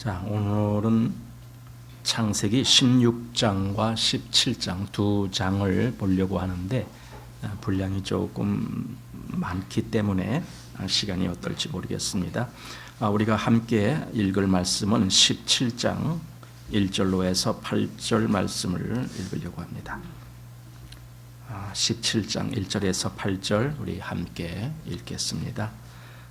자, 오늘은 창세기 16장과 17장 두 장을 보려고 하는데 분량이 조금 많기 때문에 시간이 어떨지 모르겠습니다. 우리가 함께 읽을 말씀은 17장 1절로 해서 8절 말씀을 읽으려고 합니다. 17장 1절에서 8절 우리 함께 읽겠습니다.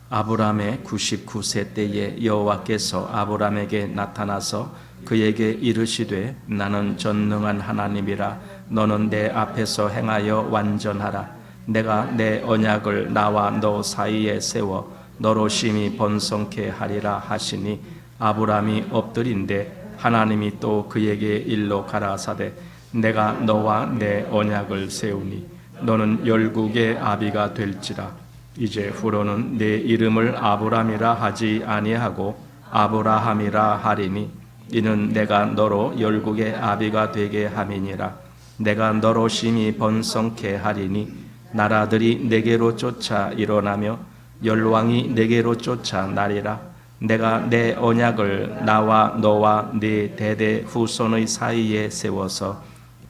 아브라함의 99세 때에 여호와께서 아브라함에게 나타나서 그에게 이르시되 나는 전능한 하나님이라 너는 내 앞에서 행하여 완전하라. 내가 내 언약을 나와 너 사이에 세워 너로 심히 번성케 하리라 하시니 아브라함이 엎드린데 하나님이 또 그에게 일러 가라사대 내가 너와 내 언약을 세우니 너는 열국의 아비가 될지라. 이제 후로는 내 이름을 아브람이라 하지 아니하고 아브라함이라 하리니 이는 내가 너로 열국의 아비가 되게 함이니라. 내가 너로 심히 번성케 하리니 나라들이 내게로 쫓아 일어나며 열왕이 내게로 쫓아 나리라. 내가 내 언약을 나와 너와 네 대대 후손의 사이에 세워서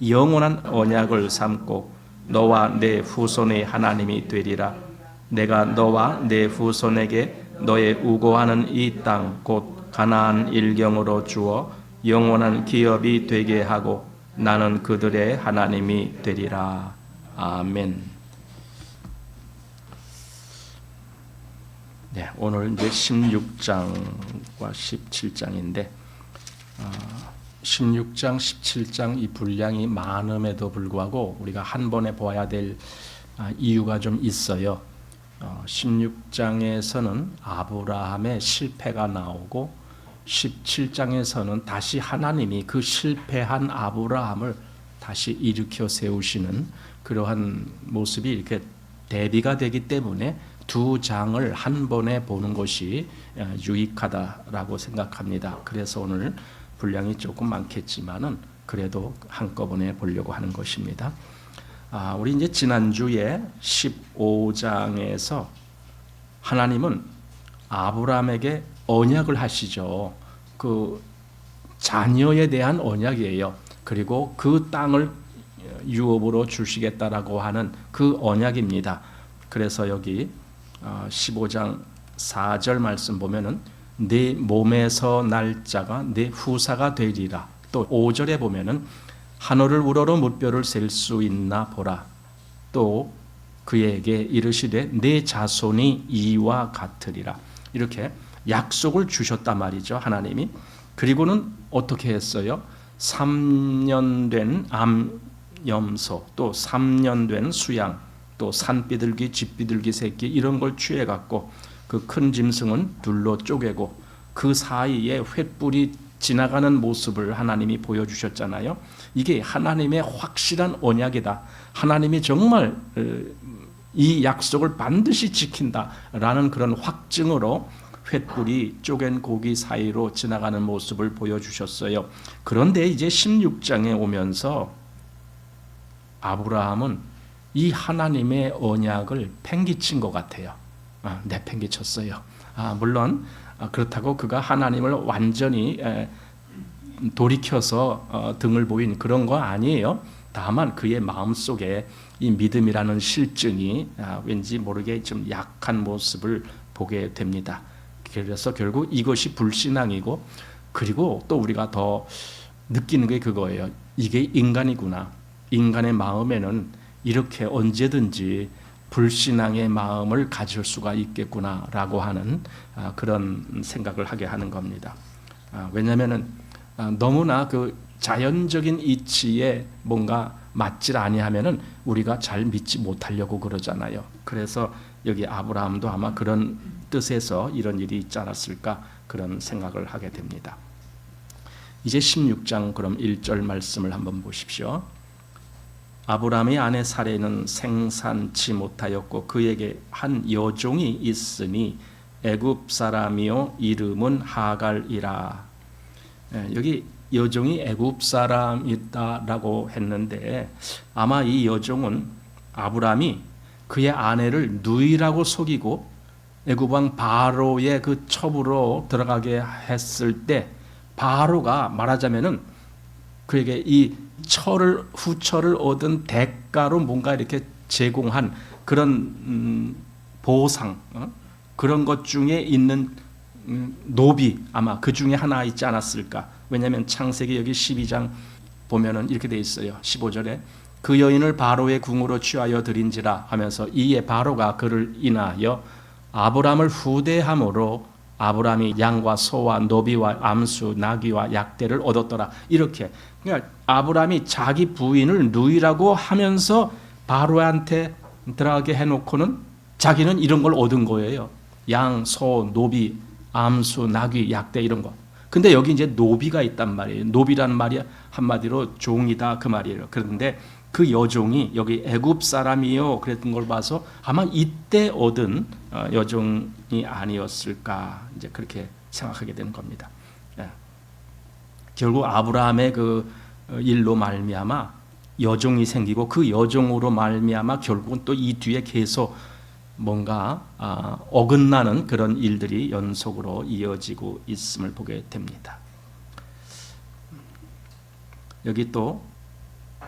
영원한 언약을 삼고 너와 내 후손의 하나님이 되리라. 내가 너와 내 후손에게 너의 우고하는 이 땅 곧 가나안 일경으로 주어 영원한 기업이 되게 하고 나는 그들의 하나님이 되리라. 아멘. 네, 오늘 이제 16장과 17장인데 16장, 17장 이 분량이 많음에도 불구하고 우리가 한 번에 보아야 될 이유가 좀 있어요. 16장에서는 아브라함의 실패가 나오고 17장에서는 다시 하나님이 그 실패한 아브라함을 다시 일으켜 세우시는 그러한 모습이 이렇게 대비가 되기 때문에 두 장을 한 번에 보는 것이 유익하다라고 생각합니다. 그래서 오늘 분량이 조금 많겠지만은 그래도 한꺼번에 보려고 하는 것입니다. 우리 이제 지난주에 15장에서 하나님은 아브라함에게 언약을 하시죠. 그 자녀에 대한 언약이에요. 그리고 그 땅을 유업으로 주시겠다라고 하는 그 언약입니다. 그래서 여기 15장 4절 말씀 보면은 네 몸에서 날 자가 네 후사가 되리라. 또 5절에 보면은 하늘을 우러러 물결을 셀 수 있나 보라. 또 그에게 이르시되 내 자손이 이와 같으리라. 이렇게 약속을 주셨단 말이죠, 하나님이. 그리고는 어떻게 했어요? 3년 된 암염소, 또 3년 된 수양, 또 산비둘기, 집비둘기 새끼 이런 걸 취해 갖고 그 큰 짐승은 둘로 쪼개고 그 사이에 횃불이 지나가는 모습을 하나님이 보여주셨잖아요. 이게 하나님의 확실한 언약이다. 하나님이 정말 이 약속을 반드시 지킨다라는 그런 확증으로 횃불이 쪼갠 고기 사이로 지나가는 모습을 보여주셨어요. 그런데 이제 16장에 오면서 아브라함은 이 하나님의 언약을 팽개친 것 같아요. 내팽개쳤어요. 물론 그렇다고 그가 하나님을 완전히 돌이켜서 등을 보인 그런 거 아니에요. 다만 그의 마음속에 이 믿음이라는 실증이 왠지 모르게 좀 약한 모습을 보게 됩니다. 그래서 결국 이것이 불신앙이고, 그리고 또 우리가 더 느끼는 게 그거예요. 이게 인간이구나. 인간의 마음에는 이렇게 언제든지 불신앙의 마음을 가질 수가 있겠구나라고 하는 그런 생각을 하게 하는 겁니다. 왜냐하면은 너무나 그 자연적인 이치에 뭔가 맞질 아니하면은 우리가 잘 믿지 못하려고 그러잖아요. 그래서 여기 아브라함도 아마 그런 뜻에서 이런 일이 있지 않았을까 그런 생각을 하게 됩니다. 이제 16장 그럼 1절 말씀을 한번 보십시오. 아브라함의 아내 사레는 생산치 못하였고 그에게 한 여종이 있으니 애굽 사람이요 이름은 하갈이라. 여기 여종이 애굽 사람이다라고 했는데 아마 이 여종은 아브라함이 그의 아내를 누이라고 속이고 애굽 왕 바로의 그 첩으로 들어가게 했을 때 바로가 말하자면은 그에게 이 후처를 얻은 대가로 뭔가 이렇게 제공한 그런 보상, 그런 것 중에 있는 노비, 아마 그 중에 하나 있지 않았을까. 왜냐하면 창세기 여기 12장 보면은 이렇게 돼 있어요. 15절에 그 여인을 바로의 궁으로 취하여 드린지라 하면서 이에 바로가 그를 인하여 아브람을 후대함으로 아브람이 양과 소와 노비와 암수 나귀와 약대를 얻었더라. 이렇게 그러니까 아브람이 자기 부인을 누이라고 하면서 바로한테 들어가게 해놓고는 자기는 이런 걸 얻은 거예요. 양, 소, 노비, 암수, 나귀, 약대 이런 거. 근데 여기 이제 노비가 있단 말이에요. 노비라는 말이 한마디로 종이다 그 말이에요. 그런데 그 여종이 여기 애굽 사람이요 그랬던 걸 봐서 아마 이때 얻은 여종이 아니었을까 이제 그렇게 생각하게 되는 겁니다. 예. 결국 아브라함의 그 일로 말미암아 여종이 생기고 그 여종으로 말미암아 결국은 또 이 뒤에 계속 뭔가 어긋나는 그런 일들이 연속으로 이어지고 있음을 보게 됩니다. 여기 또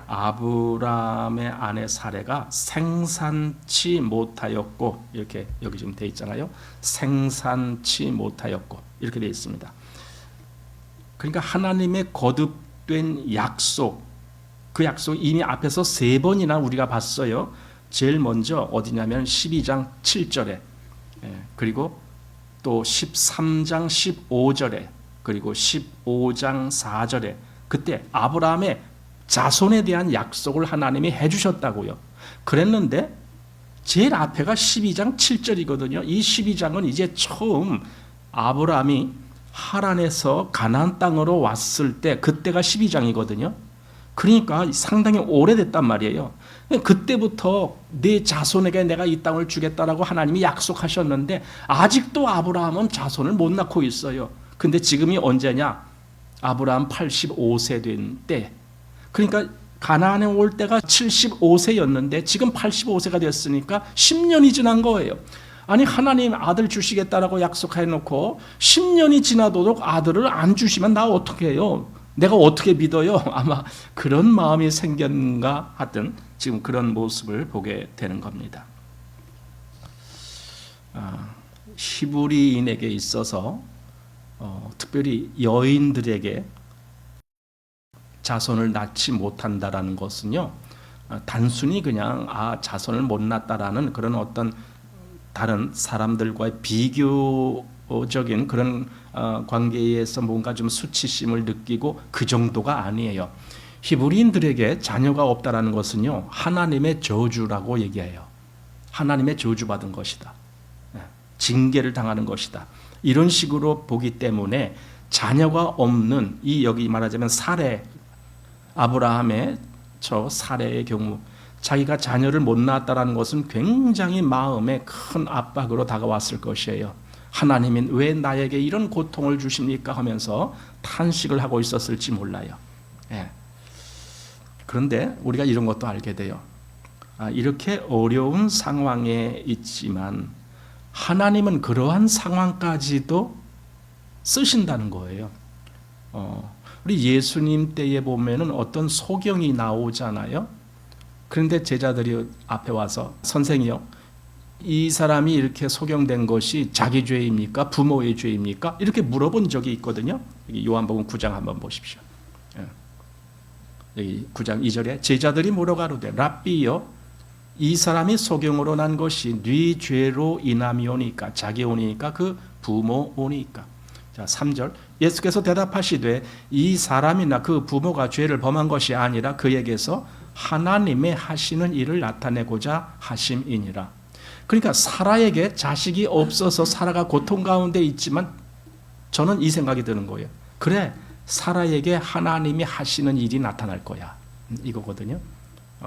아브라함의 아내 사레가 생산치 못하였고 이렇게 여기 지금 돼 있잖아요. 생산치 못하였고 이렇게 돼 있습니다. 그러니까 하나님의 거듭된 약속, 그 약속 이미 앞에서 3번이나 우리가 봤어요. 제일 먼저 어디냐면 12장 7절에 그리고 또 13장 15절에 그리고 15장 4절에 그때 아브라함의 자손에 대한 약속을 하나님이 해주셨다고요. 그랬는데 제일 앞에가 12장 7절이거든요. 이 12장은 이제 처음 아브라함이 하란에서 가나안 땅으로 왔을 때 그때가 12장이거든요. 그러니까 상당히 오래됐단 말이에요. 그때부터 네 자손에게 내가 이 땅을 주겠다라고 하나님이 약속하셨는데 아직도 아브라함은 자손을 못 낳고 있어요. 근데 지금이 언제냐? 아브라함 85세 된 때. 그러니까 가나안에 올 때가 75세였는데 지금 85세가 됐으니까 10년이 지난 거예요. 아니 하나님 아들 주시겠다라고 약속해놓고 10년이 지나도록 아들을 안 주시면 나 어떻게 해요? 내가 어떻게 믿어요? 아마 그런 마음이 생겼는가 하여튼 지금 그런 모습을 보게 되는 겁니다. 히브리인에게 있어서 특별히 여인들에게 자손을 낳지 못한다라는 것은요, 단순히 그냥 자손을 못 낳았다라는 그런 어떤 다른 사람들과의 비교적인 그런 관계에서 뭔가 좀 수치심을 느끼고 그 정도가 아니에요. 히브리인들에게 자녀가 없다라는 것은요, 하나님의 저주라고 얘기해요. 하나님의 저주받은 것이다. 징계를 당하는 것이다. 이런 식으로 보기 때문에 자녀가 없는 이 여기 말하자면 사레, 아브라함의 저 사레의 경우 자기가 자녀를 못 낳았다는 것은 굉장히 마음에 큰 압박으로 다가왔을 것이에요. 하나님은 왜 나에게 이런 고통을 주십니까 하면서 탄식을 하고 있었을지 몰라요. 예. 그런데 우리가 이런 것도 알게 돼요. 이렇게 어려운 상황에 있지만 하나님은 그러한 상황까지도 쓰신다는 거예요. 우리 예수님 때에 보면은 어떤 소경이 나오잖아요. 그런데 제자들이 앞에 와서 선생이요, 이 사람이 이렇게 소경된 것이 자기 죄입니까? 부모의 죄입니까? 이렇게 물어본 적이 있거든요. 여기 요한복음 9장 한번 보십시오. 여기 9장 2절에 제자들이 물어가로되 랍비여, 이 사람이 소경으로 난 것이 네 죄로 인함이오니까, 자기 오니까 그 부모 오니까. 자, 3절 예수께서 대답하시되 이 사람이나 그 부모가 죄를 범한 것이 아니라 그에게서 하나님의 하시는 일을 나타내고자 하심이니라. 그러니까 사라에게 자식이 없어서 사라가 고통 가운데 있지만 저는 이 생각이 드는 거예요. 그래, 사라에게 하나님이 하시는 일이 나타날 거야, 이거거든요.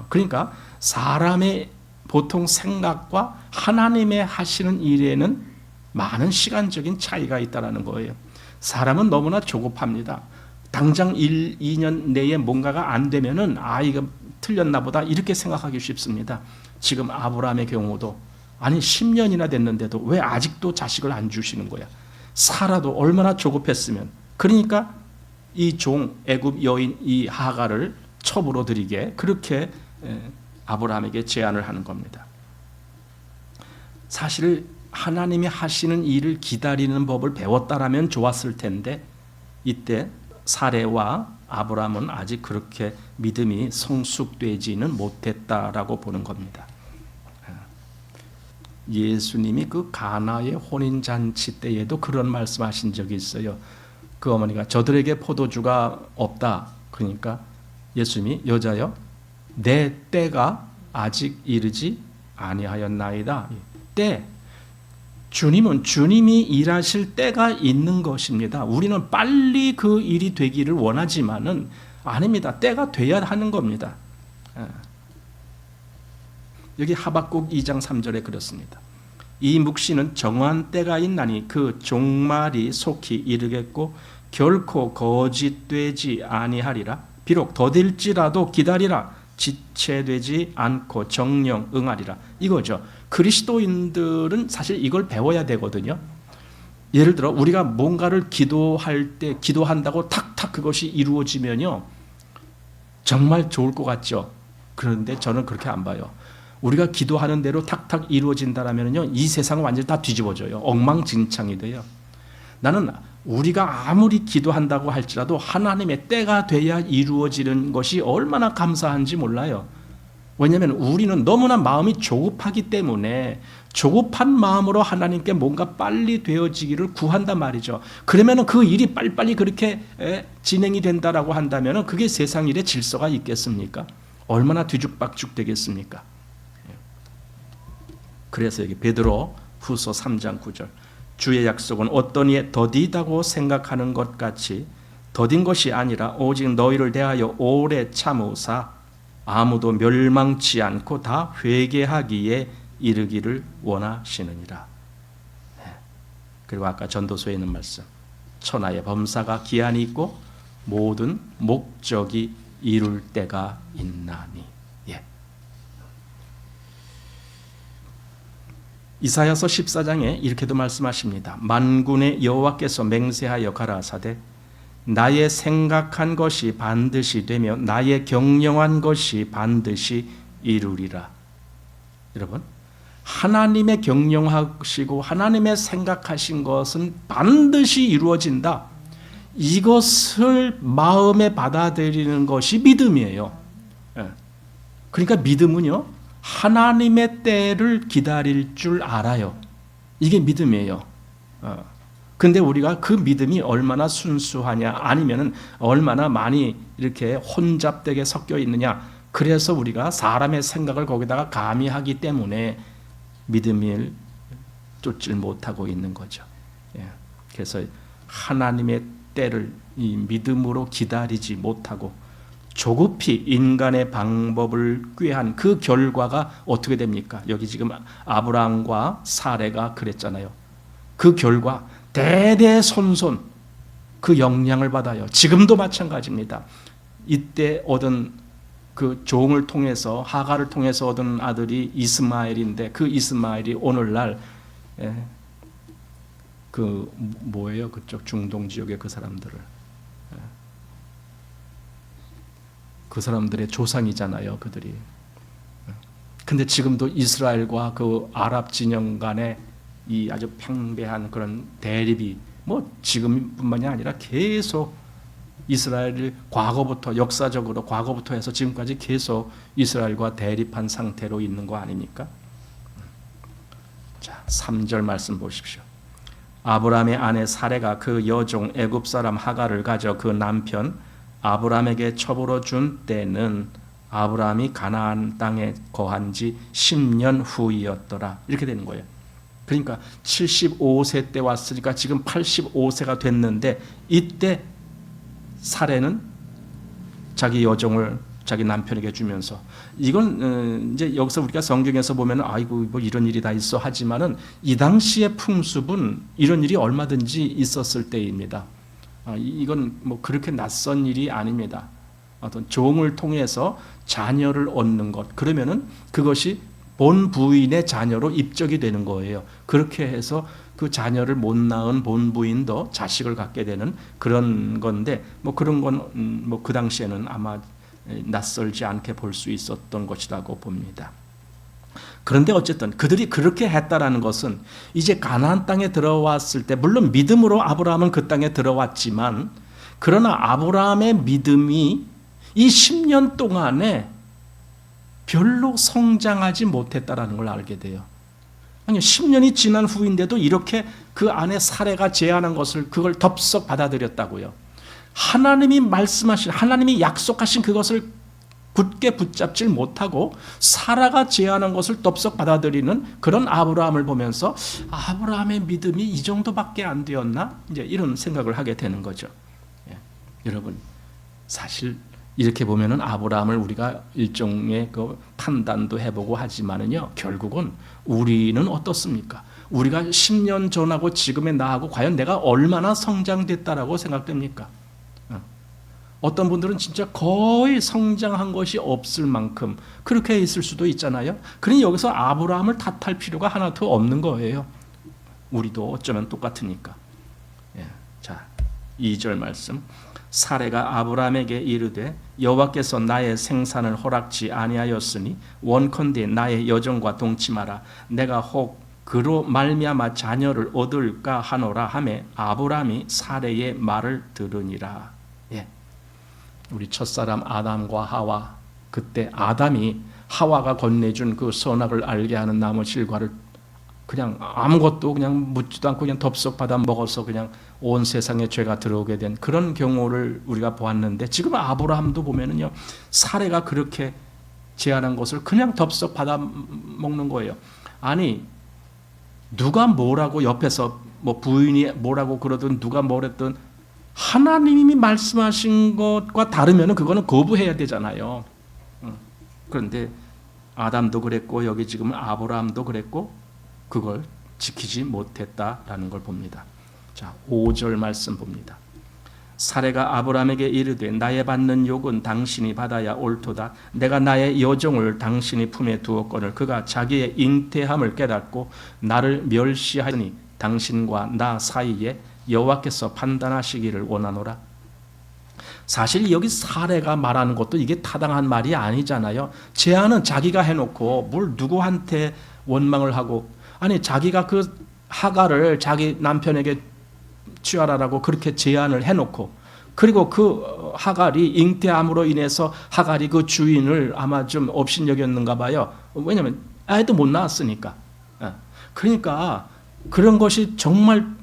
그러니까 사람의 보통 생각과 하나님의 하시는 일에는 많은 시간적인 차이가 있다는 거예요. 사람은 너무나 조급합니다. 당장 1, 2년 내에 뭔가가 안 되면은 이거 틀렸나 보다 이렇게 생각하기 쉽습니다. 지금 아브라함의 경우도 아니 10년이나 됐는데도 왜 아직도 자식을 안 주시는 거야? 사라도 얼마나 조급했으면. 그러니까 이 종 애굽 여인 이 하가를 첩으로 들이게 그렇게 아브라함에게 제안을 하는 겁니다. 사실 하나님이 하시는 일을 기다리는 법을 배웠다라면 좋았을 텐데 이때 사레와 아브라함은 아직 그렇게 믿음이 성숙되지는 못했다라고 보는 겁니다. 예수님이 그 가나의 혼인잔치 때에도 그런 말씀하신 적이 있어요. 그 어머니가 저들에게 포도주가 없다. 그러니까 예수님이 여자여 내 때가 아직 이르지 아니하였나이다. 때, 주님은 주님이 일하실 때가 있는 것입니다. 우리는 빨리 그 일이 되기를 원하지만은 아닙니다. 때가 돼야 하는 겁니다. 여기 하박국 2장 3절에 그렇습니다. 이 묵시는 정한 때가 있나니 그 종말이 속히 이르겠고 결코 거짓되지 아니하리라. 비록 더딜지라도 기다리라. 지체되지 않고 정령 응하리라. 이거죠. 그리스도인들은 사실 이걸 배워야 되거든요. 예를 들어 우리가 뭔가를 기도할 때 기도한다고 탁탁 그것이 이루어지면요 정말 좋을 것 같죠. 그런데 저는 그렇게 안 봐요. 우리가 기도하는 대로 탁탁 이루어진다라면요 이 세상은 완전히 다 뒤집어져요. 엉망진창이 돼요. 나는 우리가 아무리 기도한다고 할지라도 하나님의 때가 돼야 이루어지는 것이 얼마나 감사한지 몰라요. 왜냐하면 우리는 너무나 마음이 조급하기 때문에 조급한 마음으로 하나님께 뭔가 빨리 되어지기를 구한단 말이죠. 그러면 그 일이 빨리빨리 그렇게 진행이 된다라고 한다면 그게 세상 일에 질서가 있겠습니까? 얼마나 뒤죽박죽 되겠습니까? 그래서 여기 베드로 후서 3장 9절 주의 약속은 어떤 이에 더디다고 생각하는 것 같이 더딘 것이 아니라 오직 너희를 대하여 오래 참으사 아무도 멸망치 않고 다 회개하기에 이르기를 원하시느니라. 그리고 아까 전도서에 있는 말씀 천하의 범사가 기한이 있고 모든 목적이 이룰 때가 있나니. 이사야서 14장에 이렇게도 말씀하십니다. 만군의 여호와께서 맹세하여 가라사대 나의 생각한 것이 반드시 되며 나의 경영한 것이 반드시 이루리라. 여러분 하나님의 경영하시고 하나님의 생각하신 것은 반드시 이루어진다. 이것을 마음에 받아들이는 것이 믿음이에요. 그러니까 믿음은요 하나님의 때를 기다릴 줄 알아요. 이게 믿음이에요. 근데 우리가 그 믿음이 얼마나 순수하냐 아니면은 얼마나 많이 이렇게 혼잡되게 섞여 있느냐. 그래서 우리가 사람의 생각을 거기다가 가미하기 때문에 믿음을 쫓지 못하고 있는 거죠. 그래서 하나님의 때를 이 믿음으로 기다리지 못하고 조급히 인간의 방법을 꾀한 그 결과가 어떻게 됩니까? 여기 지금 아브라함과 사레가 그랬잖아요. 그 결과 대대손손 그 영향을 받아요. 지금도 마찬가지입니다. 이때 얻은 그 종을 통해서 하가를 통해서 얻은 아들이 이스마엘인데 그 이스마엘이 오늘날 그 뭐예요? 그쪽 중동 지역의 그 사람들을 그 사람들의 조상이잖아요, 그들이. 근데 지금도 이스라엘과 그 아랍 진영 간의 이 아주 팽배한 그런 대립이 뭐 지금뿐만이 아니라 계속 이스라엘을 과거부터 역사적으로 과거부터 해서 지금까지 계속 이스라엘과 대립한 상태로 있는 거 아닙니까? 자, 3절 말씀 보십시오. 아브라함의 아내 사레가 그 여종 애굽 사람 하가를 가져 그 남편 아브라함에게 첩으로 준 때는 아브라함이 가나안 땅에 거한 지 10년 후이었더라. 이렇게 되는 거예요. 그러니까 75세 때 왔으니까 지금 85세가 됐는데 이때 사레는 자기 여종을 자기 남편에게 주면서 이건 이제 여기서 우리가 성경에서 보면 아이고 뭐 이런 일이 다 있어 하지만은 이 당시의 풍습은 이런 일이 얼마든지 있었을 때입니다. 이건 뭐 그렇게 낯선 일이 아닙니다. 어떤 종을 통해서 자녀를 얻는 것 그러면은 그것이 본 부인의 자녀로 입적이 되는 거예요. 그렇게 해서 그 자녀를 못 낳은 본 부인도 자식을 갖게 되는 그런 건데, 뭐 그런 건 뭐 그 당시에는 아마 낯설지 않게 볼 수 있었던 것이라고 봅니다. 그런데 어쨌든 그들이 그렇게 했다라는 것은 이제 가나안 땅에 들어왔을 때, 물론 믿음으로 아브라함은 그 땅에 들어왔지만, 그러나 아브라함의 믿음이 이 10년 동안에 별로 성장하지 못했다라는 걸 알게 돼요. 아니, 10년이 지난 후인데도 이렇게 그 안에 사례가 제안한 것을, 그걸 덥석 받아들였다고요. 하나님이 말씀하신, 하나님이 약속하신 그것을 굳게 붙잡질 못하고 사라가 제안한 것을 덥석 받아들이는 그런 아브라함을 보면서 아브라함의 믿음이 이 정도밖에 안 되었나? 이제 이런 생각을 하게 되는 거죠. 예. 여러분, 사실 이렇게 보면은 아브라함을 우리가 일종의 그 판단도 해보고 하지만은요, 결국은 우리는 어떻습니까? 우리가 10년 전하고 지금의 나하고 과연 내가 얼마나 성장됐다라고 생각됩니까? 어떤 분들은 진짜 거의 성장한 것이 없을 만큼 그렇게 있을 수도 있잖아요. 그러니 여기서 아브라함을 탓할 필요가 하나도 없는 거예요. 우리도 어쩌면 똑같으니까. 예. 자, 2절 말씀. 사레가 아브라함에게 이르되 여호와께서 나의 생산을 허락지 아니하였으니 원컨대 나의 여종과 동침하라. 내가 혹 그로 말미암아 자녀를 얻을까 하노라 하매 아브라함이 사레의 말을 들으니라. 예. 우리 첫사람 아담과 하와, 그때 아담이 하와가 건네준 그 선악을 알게 하는 나무 실과를 그냥 아무것도 그냥 묻지도 않고 그냥 덥석 받아 먹어서 그냥 온 세상에 죄가 들어오게 된 그런 경우를 우리가 보았는데, 지금 아브라함도 보면은요, 사례가 그렇게 제안한 것을 그냥 덥석 받아 먹는 거예요. 아니, 누가 뭐라고 옆에서 뭐 부인이 뭐라고 그러든 누가 뭐랬든 하나님이 말씀하신 것과 다르면 그거는 거부해야 되잖아요. 그런데 아담도 그랬고 여기 지금 아브라함도 그랬고 그걸 지키지 못했다라는 걸 봅니다. 자, 5절 말씀 봅니다. 사레가 아브라함에게 이르되 나의 받는 욕은 당신이 받아야 옳도다. 내가 나의 여종을 당신이 품에 두었거늘 그가 자기의 잉태함을 깨닫고 나를 멸시하니 당신과 나 사이에 여호와께서 판단하시기를 원하노라. 사실 여기 사례가 말하는 것도 이게 타당한 말이 아니잖아요. 제안은 자기가 해놓고 뭘 누구한테 원망을 하고, 아니 자기가 그 하가를 자기 남편에게 취하라라고 그렇게 제안을 해놓고, 그리고 그 하갈이 잉태함으로 인해서 하갈이 그 주인을 아마 좀 업신여겼는가 봐요. 왜냐하면 아이도 못 낳았으니까. 그러니까 그런 것이 정말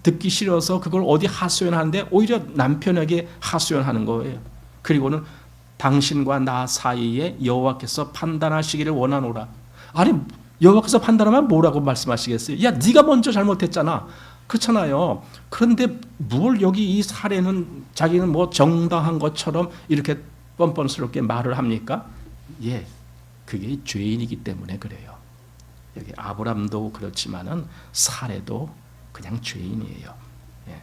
듣기 싫어서 그걸 어디 하소연하는데 오히려 남편에게 하소연하는 거예요. 그리고는 당신과 나 사이에 여호와께서 판단하시기를 원하노라. 아니, 여호와께서 판단하면 뭐라고 말씀하시겠어요? 야, 네가 먼저 잘못했잖아. 그렇잖아요. 그런데 뭘 여기 이 사례는 자기는 뭐 정당한 것처럼 이렇게 뻔뻔스럽게 말을 합니까? 예, 그게 죄인이기 때문에 그래요. 여기 아브람도 그렇지만은 사례도 그냥 죄인이에요. 예.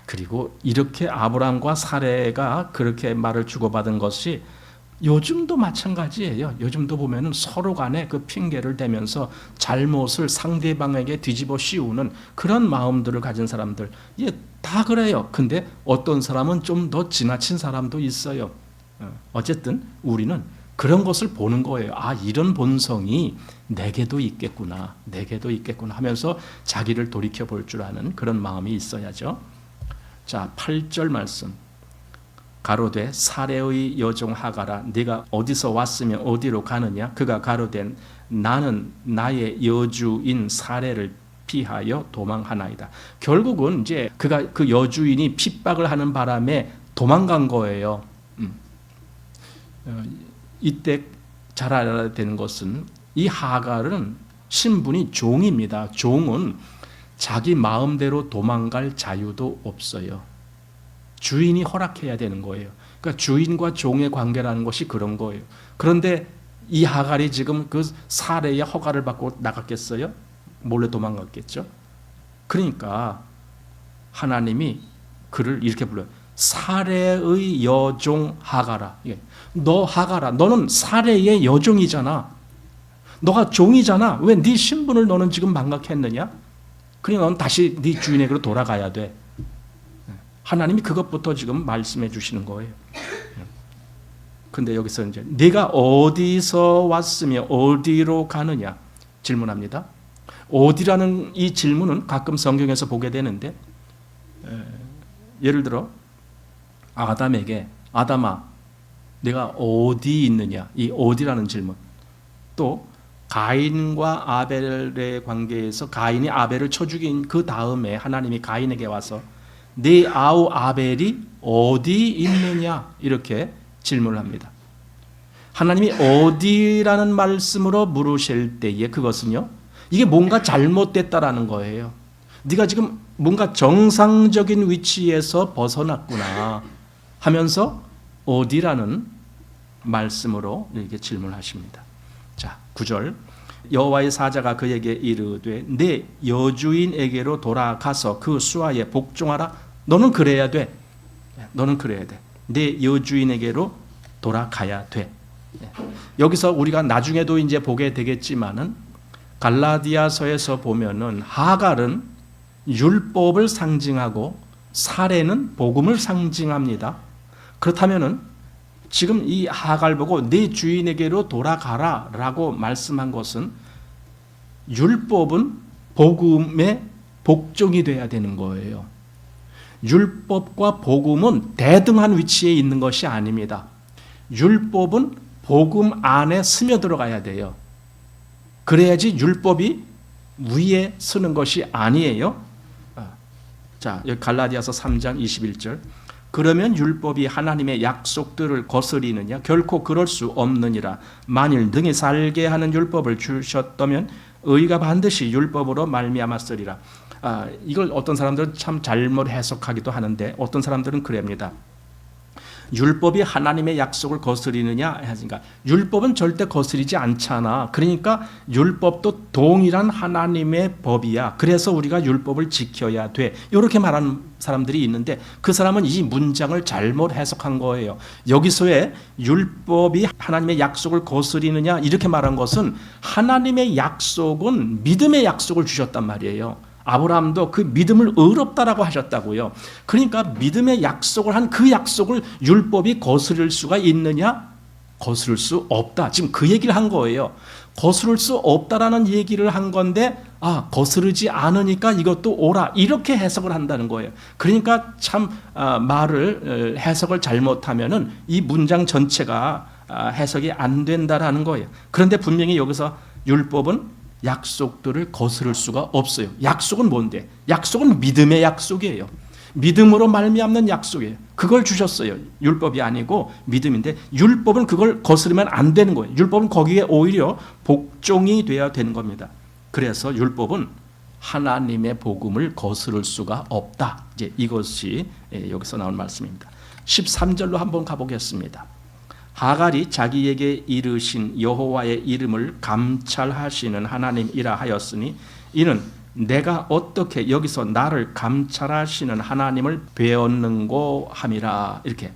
그리고 이렇게 아브람과 사례가 그렇게 말을 주고받은 것이 요즘도 마찬가지예요. 요즘도 보면은 서로 간에 그 핑계를 대면서 잘못을 상대방에게 뒤집어 씌우는 그런 마음들을 가진 사람들, 예, 다 그래요. 근데 어떤 사람은 좀 더 지나친 사람도 있어요. 어쨌든 우리는 그런 것을 보는 거예요. 아, 이런 본성이 내게도 있겠구나, 내게도 있겠구나 하면서 자기를 돌이켜 볼 줄 아는 그런 마음이 있어야죠. 자, 8절 말씀. 가로되 사레의 여종 하가라, 네가 어디서 왔으며 어디로 가느냐? 그가 가로되 나는 나의 여주인 사레를 피하여 도망하나이다. 결국은 이제 그가 그 여주인이 핍박을 하는 바람에 도망간 거예요. 이때 잘 알아야 되는 것은 이 하갈은 신분이 종입니다. 종은 자기 마음대로 도망갈 자유도 없어요. 주인이 허락해야 되는 거예요. 그러니까 주인과 종의 관계라는 것이 그런 거예요. 그런데 이 하갈이 지금 그 사례의 허가를 받고 나갔겠어요? 몰래 도망갔겠죠? 그러니까 하나님이 그를 이렇게 불러요. 사레의 여종 하가라. 너 하가라, 너는 사레의 여종이잖아. 너가 종이잖아. 왜 네 신분을 너는 지금 망각했느냐? 그러니 넌 다시 네 주인에게로 돌아가야 돼. 하나님이 그것부터 지금 말씀해 주시는 거예요. 근데 여기서 이제 네가 어디서 왔으며 어디로 가느냐 질문합니다. 어디라는 이 질문은 가끔 성경에서 보게 되는데, 예를 들어 아담에게 아담아 내가 어디 있느냐, 이 어디라는 질문. 또 가인과 아벨의 관계에서 가인이 아벨을 쳐 죽인 그 다음에 하나님이 가인에게 와서 네 아우 아벨이 어디 있느냐 이렇게 질문을 합니다. 하나님이 어디라는 말씀으로 물으실 때에 그것은요, 이게 뭔가 잘못됐다라는 거예요. 네가 지금 뭔가 정상적인 위치에서 벗어났구나 하면서 어디라는 말씀으로 이렇게 질문하십니다. 자, 9절. 여호와의 사자가 그에게 이르되 내 여주인에게로 돌아가서 그 수하에 복종하라. 너는 그래야 돼. 너는 그래야 돼. 내 여주인에게로 돌아가야 돼. 여기서 우리가 나중에도 이제 보게 되겠지만은 갈라디아서에서 보면은 하갈은 율법을 상징하고 사레는 복음을 상징합니다. 그렇다면은 지금 이 하갈 보고 내 주인에게로 돌아가라라고 말씀한 것은 율법은 복음의 복종이 돼야 되는 거예요. 율법과 복음은 대등한 위치에 있는 것이 아닙니다. 율법은 복음 안에 스며들어가야 돼요. 그래야지 율법이 위에 서는 것이 아니에요. 자, 여기 갈라디아서 3장 21절. 그러면 율법이 하나님의 약속들을 거스리느냐? 결코 그럴 수 없느니라. 만일 능히 살게 하는 율법을 주셨다면 의가 반드시 율법으로 말미암았으리라. 이걸 어떤 사람들은 참 잘못 해석하기도 하는데 어떤 사람들은 그럽니다. 율법이 하나님의 약속을 거스리느냐 하니까 율법은 절대 거스리지 않잖아. 그러니까 율법도 동일한 하나님의 법이야. 그래서 우리가 율법을 지켜야 돼. 이렇게 말하는 사람들이 있는데 그 사람은 이 문장을 잘못 해석한 거예요. 여기서의 율법이 하나님의 약속을 거스리느냐 이렇게 말한 것은 하나님의 약속은 믿음의 약속을 주셨단 말이에요. 아브라함도 그 믿음을 의롭다라고 하셨다고요. 그러니까 믿음의 약속을 한 그 약속을 율법이 거스릴 수가 있느냐? 거스를 수 없다. 지금 그 얘기를 한 거예요. 거스를 수 없다라는 얘기를 한 건데 거스르지 않으니까 이것도 오라 이렇게 해석을 한다는 거예요. 그러니까 참 말을 해석을 잘못하면은 이 문장 전체가 해석이 안 된다라는 거예요. 그런데 분명히 여기서 율법은 약속들을 거스를 수가 없어요. 약속은 뭔데? 약속은 믿음의 약속이에요. 믿음으로 말미암는 약속이에요. 그걸 주셨어요. 율법이 아니고 믿음인데 율법은 그걸 거스르면 안 되는 거예요. 율법은 거기에 오히려 복종이 되어야 되는 겁니다. 그래서 율법은 하나님의 복음을 거스를 수가 없다. 이제 이것이 여기서 나온 말씀입니다. 13절로 한번 가보겠습니다. 하갈이 자기에게 이르신 여호와의 이름을 감찰하시는 하나님이라 하였으니 이는 내가 어떻게 여기서 나를 감찰하시는 하나님을 배웠는고 함이라. 이렇게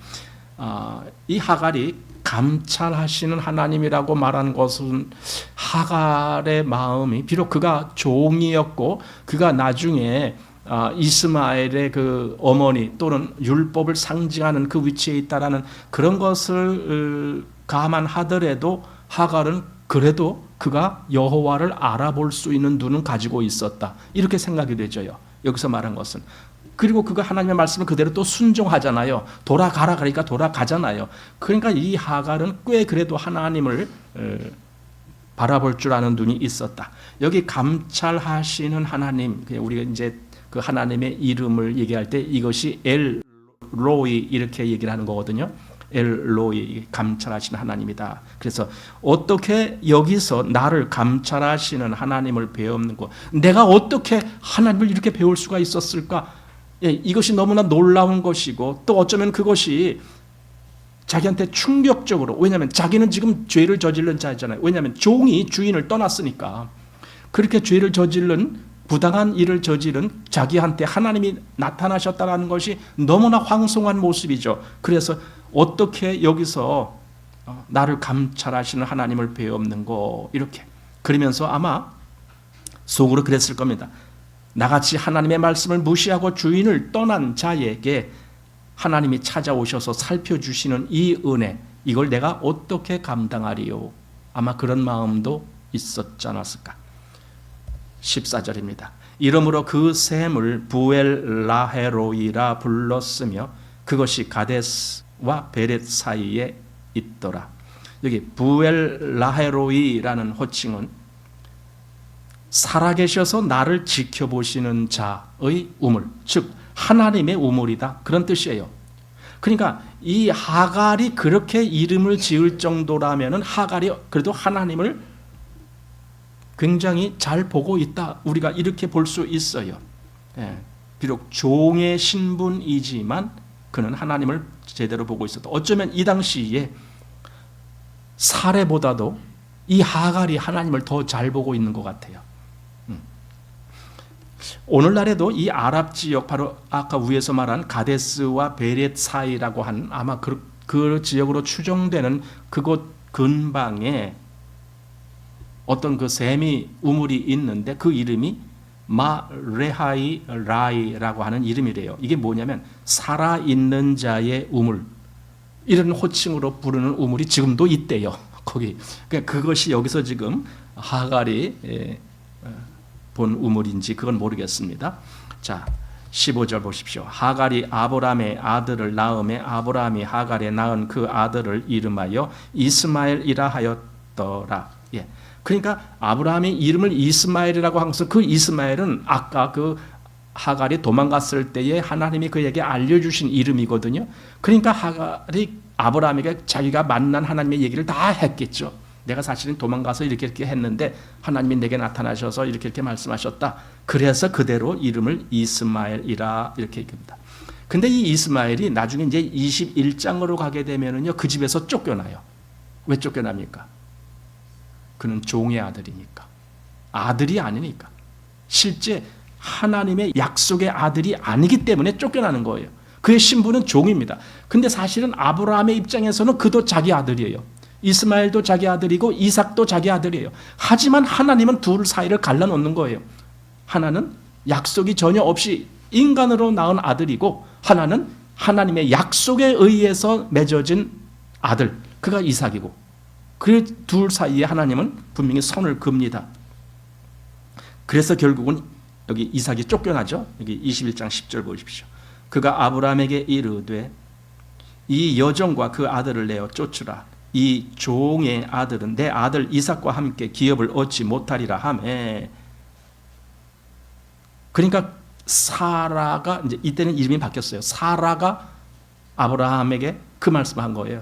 이 하갈이 감찰하시는 하나님이라고 말한 것은 하갈의 마음이 비록 그가 종이었고 그가 나중에 이스마엘의 그 어머니 또는 율법을 상징하는 그 위치에 있다라는 그런 것을 감안하더라도 하갈은 그래도 그가 여호와를 알아볼 수 있는 눈은 가지고 있었다. 이렇게 생각이 되죠. 여기서 말한 것은. 그리고 그가 하나님의 말씀을 그대로 또 순종하잖아요. 돌아가라 그러니까 돌아가잖아요. 그러니까 이 하갈은 꽤 그래도 하나님을 바라볼 줄 아는 눈이 있었다. 여기 감찰하시는 하나님, 우리가 이제 그 하나님의 이름을 얘기할 때 이것이 엘로이 이렇게 얘기를 하는 거거든요. 엘로이, 감찰하시는 하나님이다. 그래서 어떻게 여기서 나를 감찰하시는 하나님을 배우는 거, 내가 어떻게 하나님을 이렇게 배울 수가 있었을까? 이것이 너무나 놀라운 것이고 또 어쩌면 그것이 자기한테 충격적으로, 왜냐하면 자기는 지금 죄를 저지른 자잖아요. 왜냐하면 종이 주인을 떠났으니까. 그렇게 죄를 저지른 부당한 일을 저지른 자기한테 하나님이 나타나셨다는 것이 너무나 황송한 모습이죠. 그래서 어떻게 여기서 나를 감찰하시는 하나님을 배웠는고 이렇게 그러면서 아마 속으로 그랬을 겁니다. 나같이 하나님의 말씀을 무시하고 주인을 떠난 자에게 하나님이 찾아오셔서 살펴주시는 이 은혜, 이걸 내가 어떻게 감당하리요? 아마 그런 마음도 있었지 않았을까. 14절입니다. 이러므로 그 샘을 부엘라헤로이라 불렀으며 그것이 가데스와 베렛 사이에 있더라. 여기 부엘라헤로이라는 호칭은 살아계셔서 나를 지켜보시는 자의 우물, 즉 하나님의 우물이다, 그런 뜻이에요. 그러니까 이 하갈이 그렇게 이름을 지을 정도라면 하갈이 그래도 하나님을 굉장히 잘 보고 있다, 우리가 이렇게 볼 수 있어요. 비록 종의 신분이지만 그는 하나님을 제대로 보고 있었다. 어쩌면 이 당시에 사레보다도 이 하갈이 하나님을 더 잘 보고 있는 것 같아요. 오늘날에도 이 아랍 지역, 바로 아까 위에서 말한 가데스와 베렛 사이라고 한 아마 그 지역으로 추정되는 그곳 근방에 어떤 그 샘이 우물이 있는데 그 이름이 마레하이 라이라고 하는 이름이래요. 이게 뭐냐면 살아있는 자의 우물, 이런 호칭으로 부르는 우물이 지금도 있대요. 거기 그것이 여기서 지금 하갈이 본 우물인지 그건 모르겠습니다. 자, 15절 보십시오. 하갈이 아브람의 아들을 낳음에 아브람이 하갈에 낳은 그 아들을 이름하여 이스마엘이라 하였더라. 예. 그러니까 아브라함의 이름을 이스마엘이라고 한 것은 그 이스마엘은 아까 그 하갈이 도망갔을 때에 하나님이 그에게 알려주신 이름이거든요. 그러니까 하갈이 아브라함에게 자기가 만난 하나님의 얘기를 다 했겠죠. 내가 사실은 도망가서 이렇게 했는데 하나님이 내게 나타나셔서 이렇게 말씀하셨다. 그래서 그대로 이름을 이스마엘이라 이렇게 얘기합니다. 근데 이 이스마엘이 나중에 이제 21장으로 가게 되면은요, 그 집에서 쫓겨나요. 왜 쫓겨납니까? 그는 종의 아들이니까. 아들이 아니니까. 실제 하나님의 약속의 아들이 아니기 때문에 쫓겨나는 거예요. 그의 신분은 종입니다. 근데 사실은 아브라함의 입장에서는 그도 자기 아들이에요. 이스마엘도 자기 아들이고 이삭도 자기 아들이에요. 하지만 하나님은 둘 사이를 갈라놓는 거예요. 하나는 약속이 전혀 없이 인간으로 낳은 아들이고 하나는 하나님의 약속에 의해서 맺어진 아들, 그가 이삭이고, 그 둘 사이에 하나님은 분명히 선을 긋습니다. 그래서 결국은 여기 이삭이 쫓겨나죠. 여기 21장 10절 보십시오. 그가 아브라함에게 이르되 이 여종과 그 아들을 내어 쫓으라. 이 종의 아들은 내 아들 이삭과 함께 기업을 얻지 못하리라 하매. 그러니까 사라가 이제 이때는 이름이 바뀌었어요. 사라가 아브라함에게 그 말씀을 한 거예요.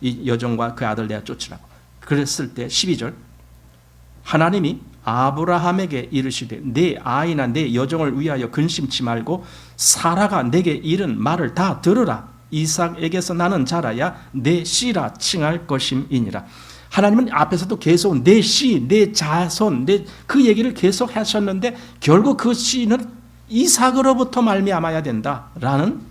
이 여종과 그 아들 내어 쫓으라고. 그랬을 때 12절 하나님이 아브라함에게 이르시되 내 아이나 내 여종을 위하여 근심치 말고 사라가 내게 이른 말을 다 들으라. 이삭에게서 나는 자라야 내 씨라 칭할 것임이니라. 하나님은 앞에서도 계속 내 씨, 내 자손, 그 얘기를 계속 하셨는데 결국 그 씨는 이삭으로부터 말미암아야 된다라는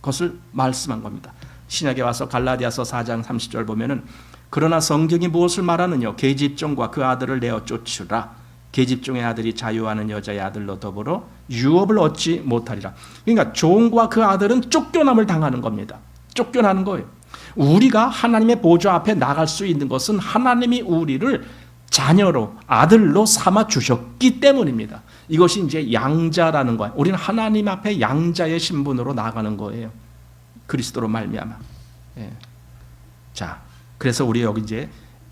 것을 말씀한 겁니다. 신약에 와서 갈라디아서 4장 30절 보면은 그러나 성경이 무엇을 말하느냐? 계집종과 그 아들을 내어 쫓으라. 계집종의 아들이 자유하는 여자의 아들로 더불어 유업을 얻지 못하리라. 그러니까 종과 그 아들은 쫓겨남을 당하는 겁니다. 쫓겨나는 거예요. 우리가 하나님의 보좌 앞에 나갈 수 있는 것은 하나님이 우리를 자녀로, 아들로 삼아 주셨기 때문입니다. 이것이 이제 양자라는 거예요. 우리는 하나님 앞에 양자의 신분으로 나가는 거예요. 그리스도로 말미암아. 예. 자, 그래서 우리 여기 이제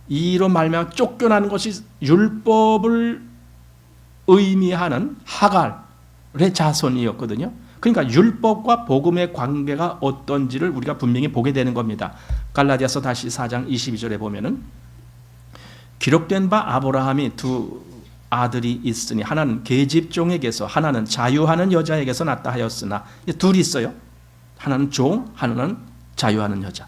이로 말미암아 쫓겨나는 것이 율법을 의미하는 하갈의 자손이었거든요. 그러니까 율법과 복음의 관계가 어떤지를 우리가 분명히 보게 되는 겁니다. 갈라디아서 다시 4장 22절에 보면은 기록된 바 아브라함이 두 아들이 있으니 하나는 계집종에게서 하나는 자유하는 여자에게서 낳다 하였으나 둘이 있어요. 하나는 종, 하나는 자유하는 여자.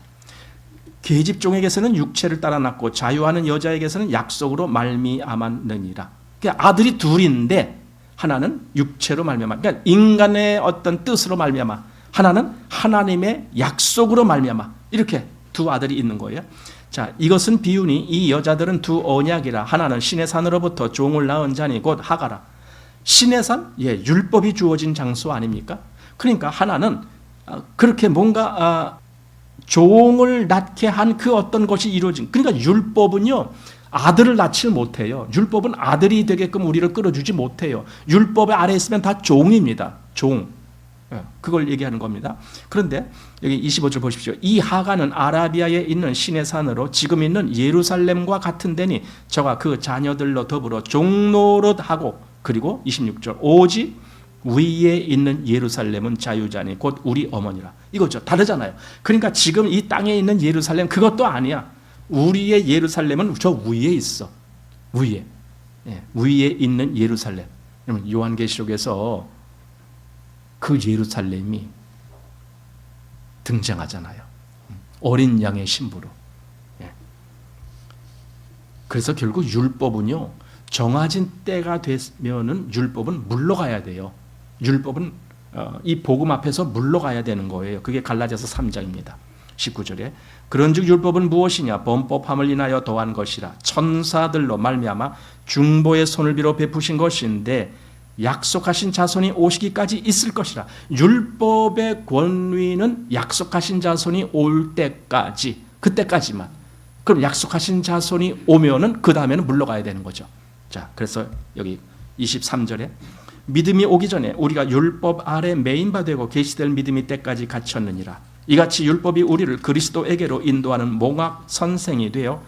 계집종에게서는 육체를 따라 낳고 자유하는 여자에게서는 약속으로 말미암았느니라. 그러니까 아들이 둘인데 하나는 육체로 말미암아. 그러니까 인간의 어떤 뜻으로 말미암아. 하나는 하나님의 약속으로 말미암아. 이렇게 두 아들이 있는 거예요. 자, 이것은 비유니 이 여자들은 두 언약이라. 하나는 신의 산으로부터 종을 낳은 자니 곧 하가라. 신의 산? 예, 율법이 주어진 장소 아닙니까? 그러니까 하나는 그렇게 뭔가 종을 낳게 한 그 어떤 것이 이루어진. 그러니까 율법은요, 아들을 낳지 못해요. 율법은 아들이 되게끔 우리를 끌어주지 못해요. 율법의 아래에 있으면 다 종입니다. 종. 그걸 얘기하는 겁니다. 그런데 여기 25절 보십시오. 이 하가는 아라비아에 있는 신의 산으로 지금 있는 예루살렘과 같은 데니 저가 그 자녀들로 더불어 종노릇하고, 그리고 26절 오직 위에 있는 예루살렘은 자유자니 곧 우리 어머니라. 이거죠. 다르잖아요. 그러니까 지금 이 땅에 있는 예루살렘 그것도 아니야. 우리의 예루살렘은 저 위에 있어. 위에. 예, 위에 있는 예루살렘. 요한계시록에서 그 예루살렘이 등장하잖아요. 어린 양의 신부로. 예. 그래서 결국 율법은요, 정해진 때가 되면은 율법은 물러가야 돼요. 율법은 이 복음 앞에서 물러가야 되는 거예요. 그게 갈라디아서 3장입니다. 19절에 그런즉 율법은 무엇이냐? 범법함을 인하여 더한 것이라. 천사들로 말미암아 중보의 손을 빌어 베푸신 것인데 약속하신 자손이 오시기까지 있을 것이라. 율법의 권위는 약속하신 자손이 올 때까지, 그때까지만. 그럼 약속하신 자손이 오면은 그 다음에는 물러가야 되는 거죠. 자, 그래서 여기 23절에 믿음이 오기 전에 우리가 율법 아래 매인바 되고 계시될 믿음이 때까지 갇혔느니라. 이같이 율법이 우리를 그리스도에게로 인도하는 몽학 선생이 되어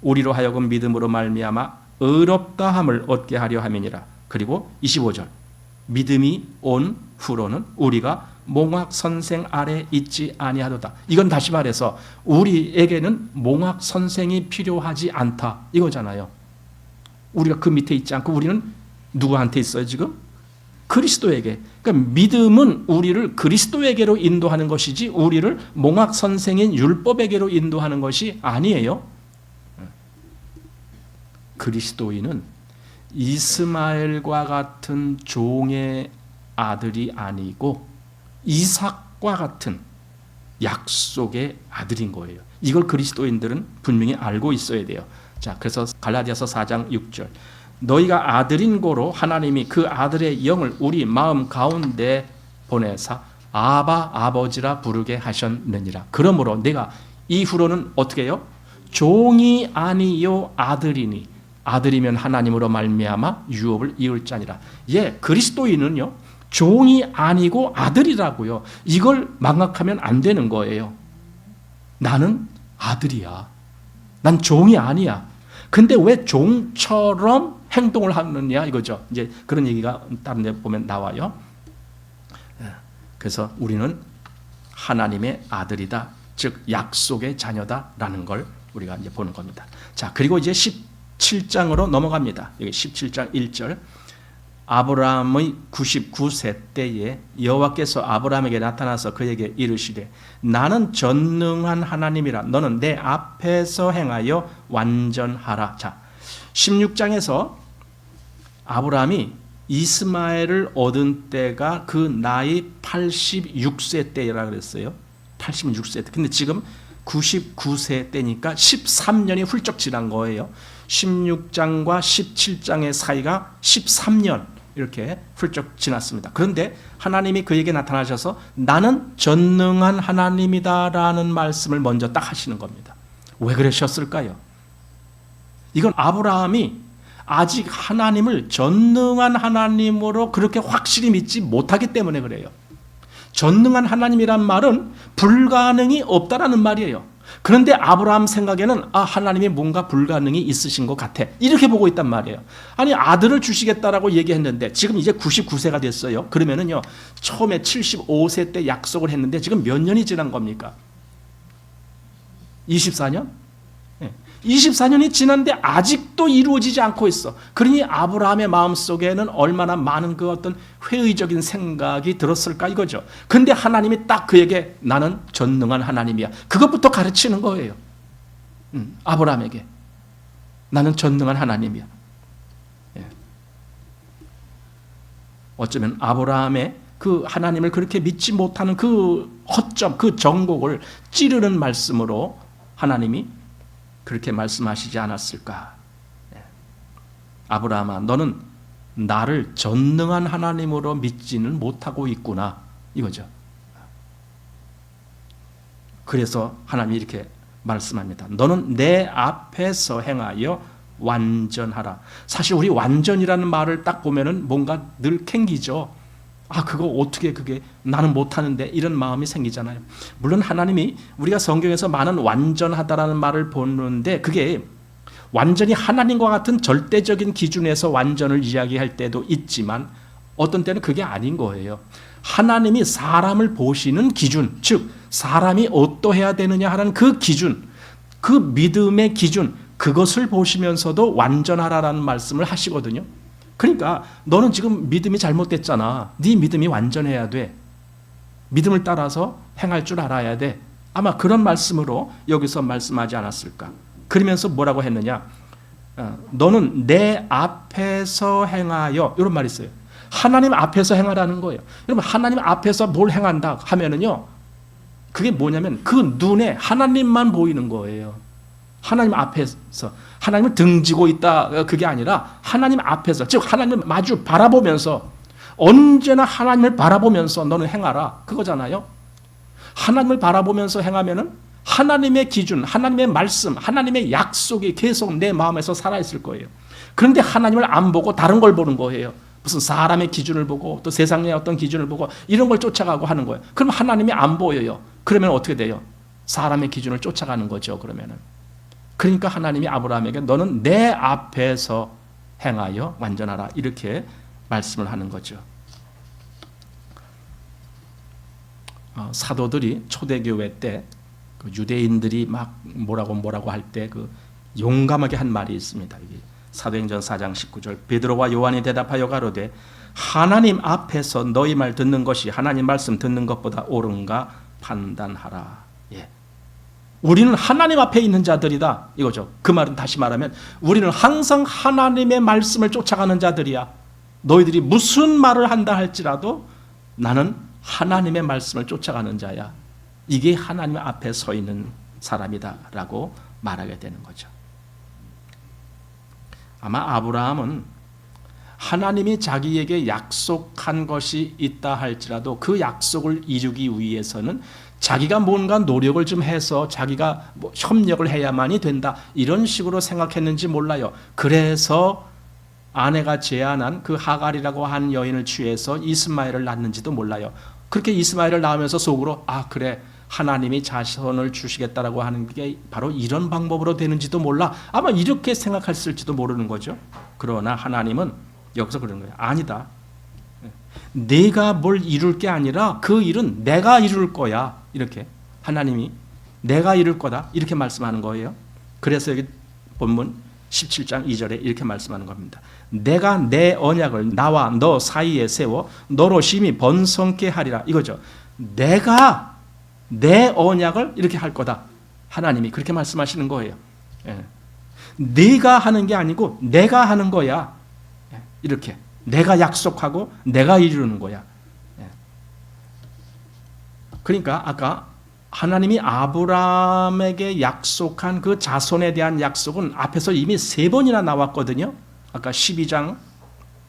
우리로 하여금 믿음으로 말미암아 의롭다함을 얻게 하려 함이니라. 그리고 25절 믿음이 온 후로는 우리가 몽학 선생 아래 있지 아니하도다. 이건 다시 말해서 우리에게는 몽학 선생이 필요하지 않다 이거잖아요. 우리가 그 밑에 있지 않고 우리는 누구한테 있어요 지금? 그리스도에게. 그러니까 믿음은 우리를 그리스도에게로 인도하는 것이지 우리를 몽학 선생인 율법에게로 인도하는 것이 아니에요. 그리스도인은 이스마엘과 같은 종의 아들이 아니고 이삭과 같은 약속의 아들인 거예요. 이걸 그리스도인들은 분명히 알고 있어야 돼요. 자, 그래서 갈라디아서 4장 6절 너희가 아들인 고로 하나님이 그 아들의 영을 우리 마음 가운데 보내사 아바 아버지라 부르게 하셨느니라. 그러므로 내가 이후로는 어떻게 해요? 종이 아니요 아들이니 아들이면 하나님으로 말미암아 유업을 이을 자니라. 예, 그리스도인은요 종이 아니고 아들이라고요. 이걸 망각하면 안 되는 거예요. 나는 아들이야. 난 종이 아니야. 근데 왜 종처럼 행동을 하느냐 이거죠. 이제 그런 얘기가 다른 데 보면 나와요. 그래서 우리는 하나님의 아들이다. 즉 약속의 자녀다라는 걸 우리가 이제 보는 겁니다. 자, 그리고 이제 17장으로 넘어갑니다. 여기 17장 1절 아브라함의 99세 때에 여호와께서 아브라함에게 나타나서 그에게 이르시되 나는 전능한 하나님이라 너는 내 앞에서 행하여 완전하라. 자, 16장에서 아브라함이 이스마엘을 얻은 때가 그 나이 86세 때라 그랬어요. 86세 때. 근데 지금 99세 때니까 13년이 훌쩍 지난 거예요. 16장과 17장의 사이가 13년 이렇게 훌쩍 지났습니다. 그런데 하나님이 그에게 나타나셔서 나는 전능한 하나님이다라는 말씀을 먼저 딱 하시는 겁니다. 왜 그러셨을까요? 이건 아브라함이 아직 하나님을 전능한 하나님으로 그렇게 확실히 믿지 못하기 때문에 그래요. 전능한 하나님이란 말은 불가능이 없다라는 말이에요. 그런데 아브라함 생각에는 하나님이 뭔가 불가능이 있으신 것 같아. 이렇게 보고 있단 말이에요. 아니 아들을 주시겠다라고 얘기했는데 지금 이제 99세가 됐어요. 그러면은요 처음에 75세 때 약속을 했는데 지금 몇 년이 지난 겁니까? 24년? 24년이 지났는데 아직도 이루어지지 않고 있어. 그러니 아브라함의 마음속에는 얼마나 많은 그 어떤 회의적인 생각이 들었을까 이거죠. 근데 하나님이 딱 그에게 나는 전능한 하나님이야. 그것부터 가르치는 거예요. 아브라함에게. 나는 전능한 하나님이야. 예. 어쩌면 아브라함의 그 하나님을 그렇게 믿지 못하는 그 허점, 그 정곡을 찌르는 말씀으로 하나님이 그렇게 말씀하시지 않았을까. 아브라함아, 너는 나를 전능한 하나님으로 믿지는 못하고 있구나, 이거죠. 그래서 하나님이 이렇게 말씀합니다. 너는 내 앞에서 행하여 완전하라. 사실 우리 완전이라는 말을 딱 보면은 뭔가 늘 캥기죠. 아, 그거 어떻게 그게 나는 못하는데, 이런 마음이 생기잖아요. 물론 하나님이 우리가 성경에서 많은 완전하다라는 말을 보는데 그게 완전히 하나님과 같은 절대적인 기준에서 완전을 이야기할 때도 있지만 어떤 때는 그게 아닌 거예요. 하나님이 사람을 보시는 기준, 즉 사람이 어떠해야 되느냐 하는 그 기준, 그 믿음의 기준, 그것을 보시면서도 완전하라라는 말씀을 하시거든요. 그러니까 너는 지금 믿음이 잘못됐잖아. 네 믿음이 완전해야 돼. 믿음을 따라서 행할 줄 알아야 돼. 아마 그런 말씀으로 여기서 말씀하지 않았을까. 그러면서 뭐라고 했느냐. 너는 내 앞에서 행하여, 이런 말이 있어요. 하나님 앞에서 행하라는 거예요. 여러분, 하나님 앞에서 뭘 행한다 하면은요, 그게 뭐냐면 그 눈에 하나님만 보이는 거예요. 하나님 앞에서, 하나님을 등지고 있다, 그게 아니라 하나님 앞에서, 즉 하나님을 마주 바라보면서, 언제나 하나님을 바라보면서 너는 행하라, 그거잖아요. 하나님을 바라보면서 행하면은 하나님의 기준, 하나님의 말씀, 하나님의 약속이 계속 내 마음에서 살아있을 거예요. 그런데 하나님을 안 보고 다른 걸 보는 거예요. 무슨 사람의 기준을 보고 또 세상의 어떤 기준을 보고 이런 걸 쫓아가고 하는 거예요. 그럼 하나님이 안 보여요. 그러면 어떻게 돼요? 사람의 기준을 쫓아가는 거죠. 그러면은. 그러니까 하나님이 아브라함에게 너는 내 앞에서 행하여 완전하라, 이렇게 말씀을 하는 거죠. 사도들이 초대교회 때 그 유대인들이 막 뭐라고 할 때 그 용감하게 한 말이 있습니다. 사도행전 4장 19절, 베드로와 요한이 대답하여 가로되 하나님 앞에서 너희 말 듣는 것이 하나님 말씀 듣는 것보다 옳은가 판단하라. 예. 우리는 하나님 앞에 있는 자들이다, 이거죠. 그 말은 다시 말하면 우리는 항상 하나님의 말씀을 쫓아가는 자들이야. 너희들이 무슨 말을 한다 할지라도 나는 하나님의 말씀을 쫓아가는 자야. 이게 하나님 앞에 서 있는 사람이다라고 말하게 되는 거죠. 아마 아브라함은 하나님이 자기에게 약속한 것이 있다 할지라도 그 약속을 이루기 위해서는 자기가 뭔가 노력을 좀 해서 자기가 협력을 해야만이 된다, 이런 식으로 생각했는지 몰라요. 그래서 아내가 제안한 그 하갈이라고 한 여인을 취해서 이스마엘을 낳는지도 몰라요. 그렇게 이스마엘을 낳으면서 속으로 아, 그래, 하나님이 자손을 주시겠다라고 하는 게 바로 이런 방법으로 되는지도 몰라, 아마 이렇게 생각했을지도 모르는 거죠. 그러나 하나님은 여기서 그런 거예요. 아니다. 내가 뭘 이룰 게 아니라 그 일은 내가 이룰 거야. 이렇게 하나님이 내가 이룰 거다, 이렇게 말씀하는 거예요. 그래서 여기 본문 17장 2절에 이렇게 말씀하는 겁니다. 내가 내 언약을 나와 너 사이에 세워 너로 심히 번성케 하리라, 이거죠. 내가 내 언약을 이렇게 할 거다, 하나님이 그렇게 말씀하시는 거예요. 예. 네가 하는 게 아니고 내가 하는 거야. 예. 이렇게 내가 약속하고 내가 이루는 거야. 예. 그러니까 아까 하나님이 아브라함에게 약속한 그 자손에 대한 약속은 앞에서 이미 3번이나 나왔거든요. 아까 12장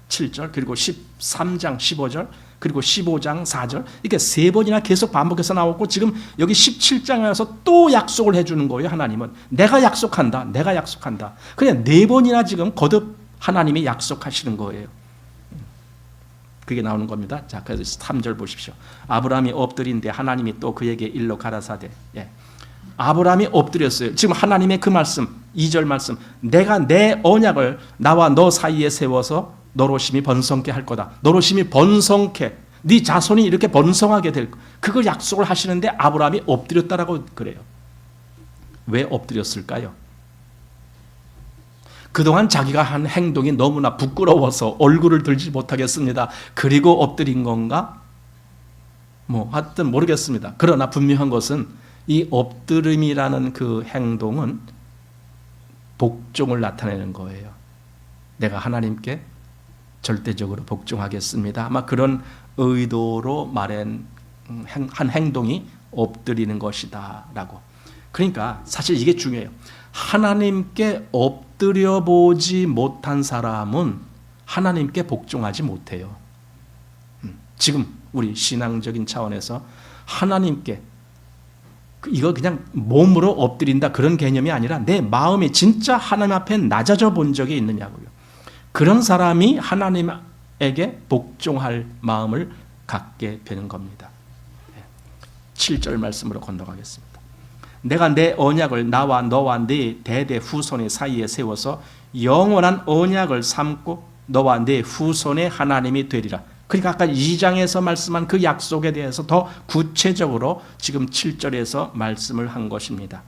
7절, 그리고 13장 15절, 그리고 15장 4절, 이렇게 3번이나 계속 반복해서 나왔고 지금 여기 17장에 와서 또 약속을 해주는 거예요. 하나님은 내가 약속한다, 내가 약속한다. 그냥 4번이나 지금 거듭 하나님이 약속하시는 거예요. 그게 나오는 겁니다. 자, 그래서 3절 보십시오. 아브라함이 엎드린데 하나님이 또 그에게 일러 가라사대. 예. 아브라함이 엎드렸어요. 지금 하나님의 그 말씀, 2절 말씀, 내가 내 언약을 나와 너 사이에 세워서 너로 심히 번성케 할 거다. 너로 심히 번성케, 네 자손이 이렇게 번성하게 될 거. 그걸 약속을 하시는데 아브라함이 엎드렸다라고 그래요. 왜 엎드렸을까요? 그동안 자기가 한 행동이 너무나 부끄러워서 얼굴을 들지 못하겠습니다. 그리고 엎드린 건가? 하여튼 모르겠습니다. 그러나 분명한 것은 이 엎드림이라는 그 행동은 복종을 나타내는 거예요. 내가 하나님께 절대적으로 복종하겠습니다. 아마 그런 의도로 말한 한 행동이 엎드리는 것이다 라고. 그러니까 사실 이게 중요해요. 하나님께 엎드려 보지 못한 사람은 하나님께 복종하지 못해요. 지금 우리 신앙적인 차원에서 하나님께 이거 그냥 몸으로 엎드린다 그런 개념이 아니라 내 마음이 진짜 하나님 앞에 낮아져 본 적이 있느냐고요. 그런 사람이 하나님에게 복종할 마음을 갖게 되는 겁니다. 7절 말씀으로 건너가겠습니다. 내가 내 언약을 나와 너와 네 대대 후손의 사이에 세워서 영원한 언약을 삼고 너와 네 후손의 하나님이 되리라. 그러니까 아까 2장에서 말씀한 그 약속에 대해서 더 구체적으로 지금 7절에서 말씀을 한 것입니다.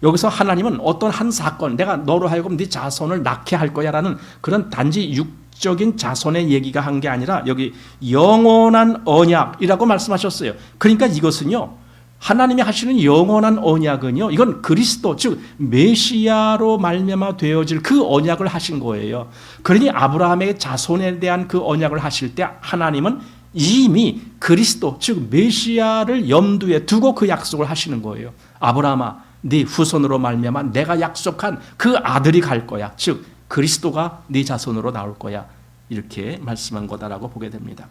여기서 하나님은 어떤 한 사건, 내가 너로 하여금 네 자손을 낳게 할 거야 라는 그런 단지 육적인 자손의 얘기가 한 게 아니라 여기 영원한 언약이라고 말씀하셨어요. 그러니까 이것은요, 하나님이 하시는 영원한 언약은요, 이건 그리스도 즉 메시아로 말미암아 되어질 그 언약을 하신 거예요. 그러니 아브라함의 자손에 대한 그 언약을 하실 때 하나님은 이미 그리스도 즉 메시아를 염두에 두고 그 약속을 하시는 거예요. 아브라함아, 네 후손으로 말미암아 내가 약속한 그 아들이 갈 거야. 즉 그리스도가 네 자손으로 나올 거야. 이렇게 말씀한 거다라고 보게 됩니다.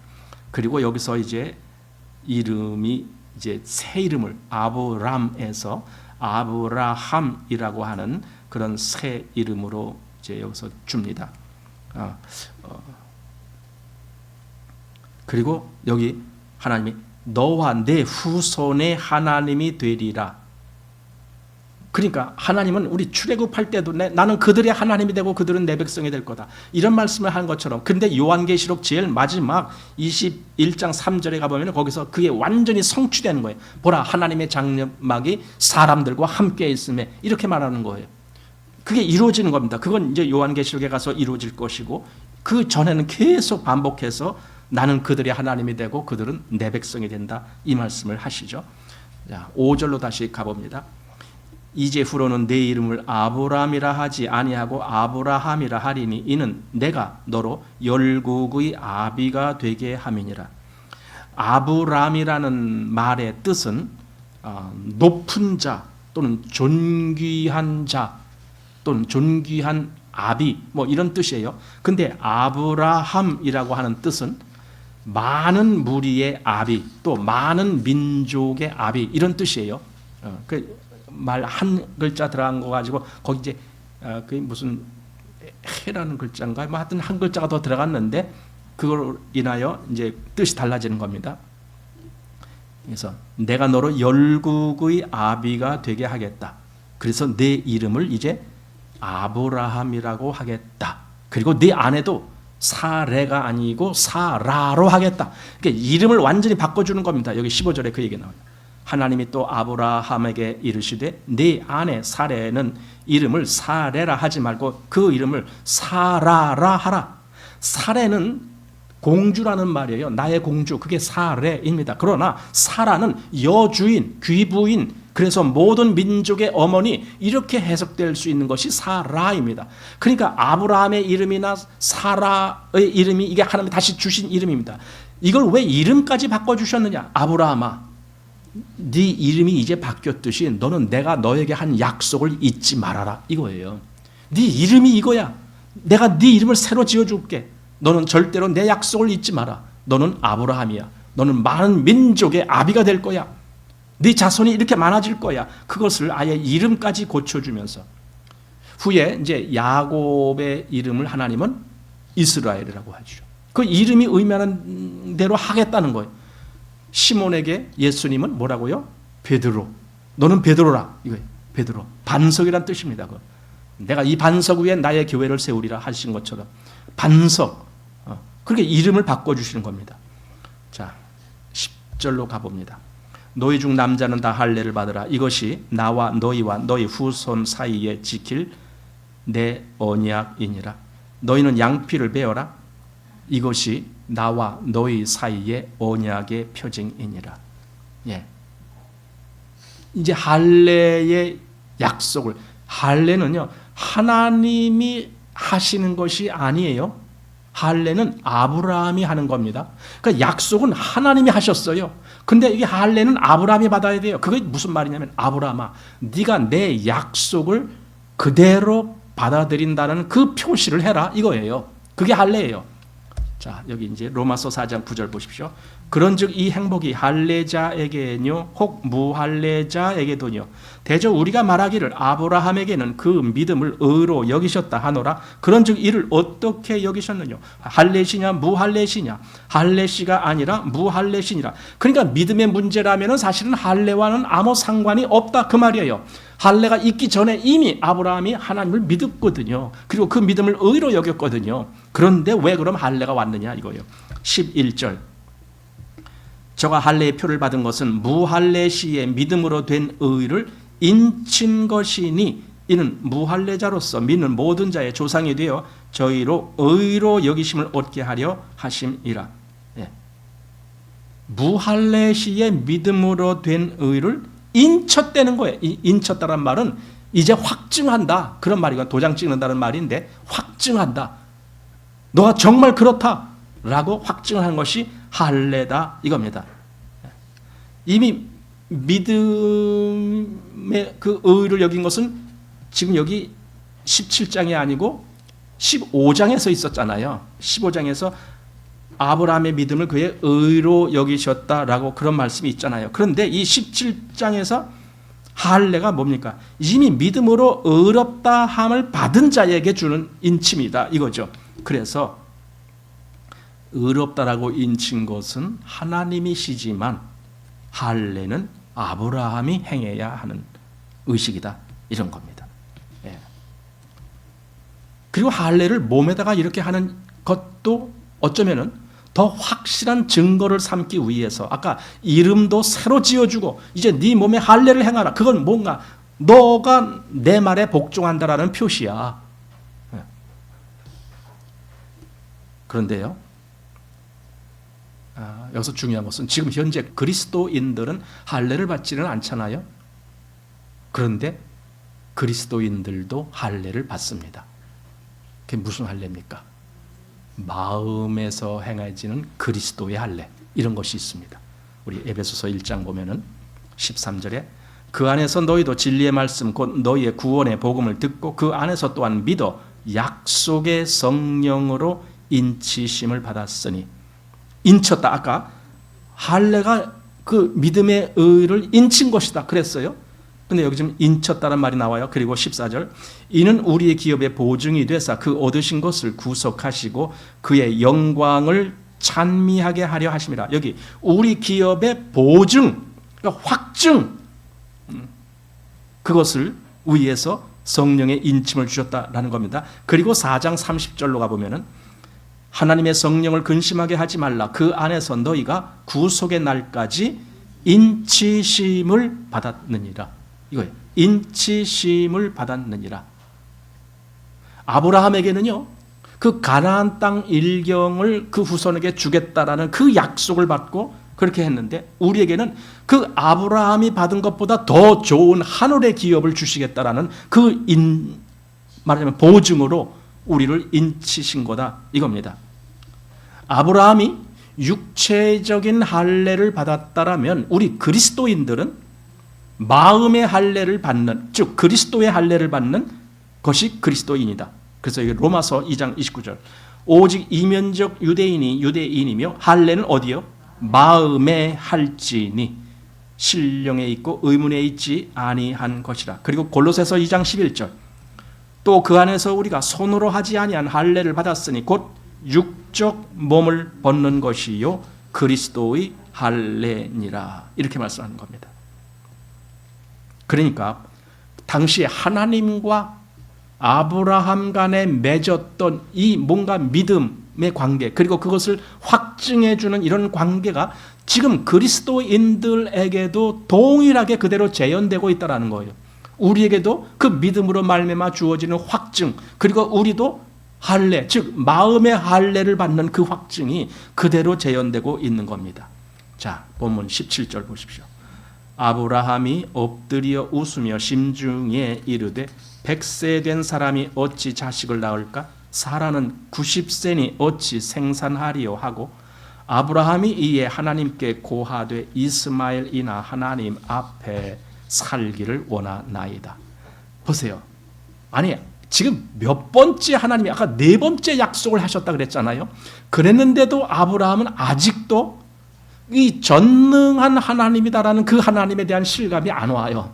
그리고 여기서 이제 이름이 이제 새 이름을 아브람에서 아브라함이라고 하는 그런 새 이름으로 이제 여기서 줍니다. 그리고 여기 하나님이 너와 내 후손의 하나님이 되리라. 그러니까 하나님은 우리 출애굽할 때도 나는 그들의 하나님이 되고 그들은 내 백성이 될 거다. 이런 말씀을 한 것처럼. 근데 요한계시록 제일 마지막 21장 3절에 가보면 거기서 그게 완전히 성취되는 거예요. 보라, 하나님의 장막이 사람들과 함께 있음에 이렇게 말하는 거예요. 그게 이루어지는 겁니다. 그건 이제 요한계시록에 가서 이루어질 것이고 그 전에는 계속 반복해서 나는 그들의 하나님이 되고 그들은 내 백성이 된다. 이 말씀을 하시죠. 자, 5절로 다시 가봅니다. 이제후로는 내 이름을 아브람이라 하지 아니하고 아브라함이라 하리니 이는 내가 너로 열국의 아비가 되게 함이니라. 아브람이라는 말의 뜻은 높은 자 또는 존귀한 자 또는 존귀한 아비 뭐 이런 뜻이에요. 근데 아브라함이라고 하는 뜻은 많은 무리의 아비 또 많은 민족의 아비 이런 뜻이에요. 말 한 글자 들어간 거 가지고 거기 이제 그 무슨 해라는 글자인가 뭐 하여튼 한 글자가 더 들어갔는데 그걸 인하여 이제 뜻이 달라지는 겁니다. 그래서 내가 너로 열국의 아비가 되게 하겠다. 그래서 내 이름을 이제 아브라함이라고 하겠다. 그리고 네 아내도 사레가 아니고 사라로 하겠다. 그러니까 이름을 완전히 바꿔주는 겁니다. 여기 15절에 그 얘기 나와요. 하나님이 또 아브라함에게 이르시되 네 아내 사레는 이름을 사레라 하지 말고 그 이름을 사라라 하라. 사레는 공주라는 말이에요. 나의 공주, 그게 사레입니다. 그러나 사라는 여주인, 귀부인, 그래서 모든 민족의 어머니 이렇게 해석될 수 있는 것이 사라입니다. 그러니까 아브라함의 이름이나 사라의 이름이 이게 하나님이 다시 주신 이름입니다. 이걸 왜 이름까지 바꿔주셨느냐. 아브라함아, 네 이름이 이제 바뀌었듯이 너는 내가 너에게 한 약속을 잊지 말아라 이거예요. 네 이름이 이거야. 내가 네 이름을 새로 지어줄게. 너는 절대로 내 약속을 잊지 마라. 너는 아브라함이야. 너는 많은 민족의 아비가 될 거야. 네 자손이 이렇게 많아질 거야. 그것을 아예 이름까지 고쳐주면서 후에 이제 야곱의 이름을 하나님은 이스라엘이라고 하죠. 그 이름이 의미하는 대로 하겠다는 거예요. 시몬에게 예수님은 뭐라고요? 베드로. 너는 베드로라. 이거예요. 베드로. 반석이란 뜻입니다. 내가 이 반석 위에 나의 교회를 세우리라 하신 것처럼 반석. 그렇게 이름을 바꿔주시는 겁니다. 자, 10절로 가봅니다. 너희 중 남자는 다 할례를 받으라. 이것이 나와 너희와 너희 후손 사이에 지킬 내 언약이니라. 너희는 양피를 베어라. 이것이 나와 너희 사이의 언약의 표징이니라. 예. 이제 할례의 약속을, 할례는요 하나님이 하시는 것이 아니에요. 할례는 아브라함이 하는 겁니다. 그러니까 약속은 하나님이 하셨어요. 근데 이게 할례는 아브라함이 받아야 돼요. 그게 무슨 말이냐면 아브라함아, 네가 내 약속을 그대로 받아들인다는 그 표시를 해라 이거예요. 그게 할례예요. 자, 여기 이제 로마서 4장 9절 보십시오. 그런즉 이 행복이 할례자에게뇨 혹 무할례자에게도뇨 대저 우리가 말하기를 아브라함에게는 그 믿음을 의로 여기셨다 하노라. 그런즉 이를 어떻게 여기셨느냐? 할례시냐 무할례시냐? 할례시가 아니라 무할례시니라. 그러니까 믿음의 문제라면은 사실은 할례와는 아무 상관이 없다 그 말이에요. 할례가 있기 전에 이미 아브라함이 하나님을 믿었거든요. 그리고 그 믿음을 의로 여겼거든요. 그런데 왜 그럼 할례가 왔느냐 이거예요. 11절. 저가 할례의 표를 받은 것은 무할례 시에 믿음으로 된 의를 인친 것이니 이는 무할례자로서 믿는 모든 자의 조상이 되어 저희로 의로 여기심을 얻게 하려 하심이라. 예. 무할례 시에 믿음으로 된 의를 인쳤다는 거예요. 인쳤다는 말은 이제 확증한다 그런 말이고 도장 찍는다는 말인데 확증한다. 너가 정말 그렇다라고 확증을 한 것이 할례다 이겁니다. 이미 믿음의 그 의를 여긴 것은 지금 여기 17장이 아니고 15장에서 있었잖아요. 15장에서 아브라함의 믿음을 그의 의로 여기셨다라고 그런 말씀이 있잖아요. 그런데 이 17장에서 할례가 뭡니까? 이미 믿음으로 의롭다 함을 받은 자에게 주는 인침이다 이거죠. 그래서 의롭다라고 인친 것은 하나님이시지만 할례는 아브라함이 행해야 하는 의식이다 이런 겁니다. 예. 그리고 할례를 몸에다가 이렇게 하는 것도 어쩌면은 더 확실한 증거를 삼기 위해서 아까 이름도 새로 지어주고 이제 네 몸에 할례를 행하라. 그건 뭔가 너가 내 말에 복종한다라는 표시야. 예. 그런데요. 여기서 중요한 것은 지금 현재 그리스도인들은 할례를 받지는 않잖아요. 그런데 그리스도인들도 할례를 받습니다. 그게 무슨 할례입니까? 마음에서 행해지는 그리스도의 할례 이런 것이 있습니다. 우리 에베소서 1장 보면은 13절에 그 안에서 너희도 진리의 말씀 곧 너희의 구원의 복음을 듣고 그 안에서 또한 믿어 약속의 성령으로 인치심을 받았으니 인쳤다. 아까 할례가 그 믿음의 의를 인친 것이다 그랬어요. 근데 여기 지금 인쳤다는 말이 나와요. 그리고 14절 이는 우리의 기업의 보증이 되사 그 얻으신 것을 구속하시고 그의 영광을 찬미하게 하려 하심이라. 여기 우리 기업의 보증, 그러니까 확증 그것을 위해서 성령의 인침을 주셨다라는 겁니다. 그리고 4장 30절로 가보면은 하나님의 성령을 근심하게 하지 말라. 그 안에서 너희가 구속의 날까지 인치심을 받았느니라. 이거예요. 인치심을 받았느니라. 아브라함에게는요, 그 가나안 땅 일경을 그 후손에게 주겠다라는 그 약속을 받고 그렇게 했는데 우리에게는 그 아브라함이 받은 것보다 더 좋은 하늘의 기업을 주시겠다라는 그 말하자면 보증으로 우리를 인치신 거다 이겁니다. 아브라함이 육체적인 할례를 받았다라면 우리 그리스도인들은 마음의 할례를 받는, 즉 그리스도의 할례를 받는 것이 그리스도인이다. 그래서 여기 로마서 2장 29절 오직 이면적 유대인이 유대인이며 할례는 어디요? 마음에 할지니 신령에 있고 의문에 있지 아니한 것이라. 그리고 골로새서 2장 11절 또 그 안에서 우리가 손으로 하지 아니한 할례를 받았으니 곧 육적 몸을 벗는 것이요 그리스도의 할례니라. 이렇게 말씀하는 겁니다. 그러니까 당시에 하나님과 아브라함 간에 맺었던 이 뭔가 믿음의 관계 그리고 그것을 확증해 주는 이런 관계가 지금 그리스도인들에게도 동일하게 그대로 재현되고 있다는 거예요. 우리에게도 그 믿음으로 말미암아 주어지는 확증 그리고 우리도 할례 즉 마음의 할례를 받는 그 확증이 그대로 재현되고 있는 겁니다. 자, 본문 17절 보십시오. 아브라함이 엎드려 웃으며 심중에 이르되 100세 된 사람이 어찌 자식을 낳을까? 사라는 90세니 어찌 생산하리요 하고 아브라함이 이에 하나님께 고하되 이스마엘이나 하나님 앞에 살기를 원하나이다. 보세요. 아니 지금 몇 번째 하나님이 아까 네 번째 약속을 하셨다 그랬잖아요. 그랬는데도 아브라함은 아직도 이 전능한 하나님이다라는 그 하나님에 대한 실감이 안 와요.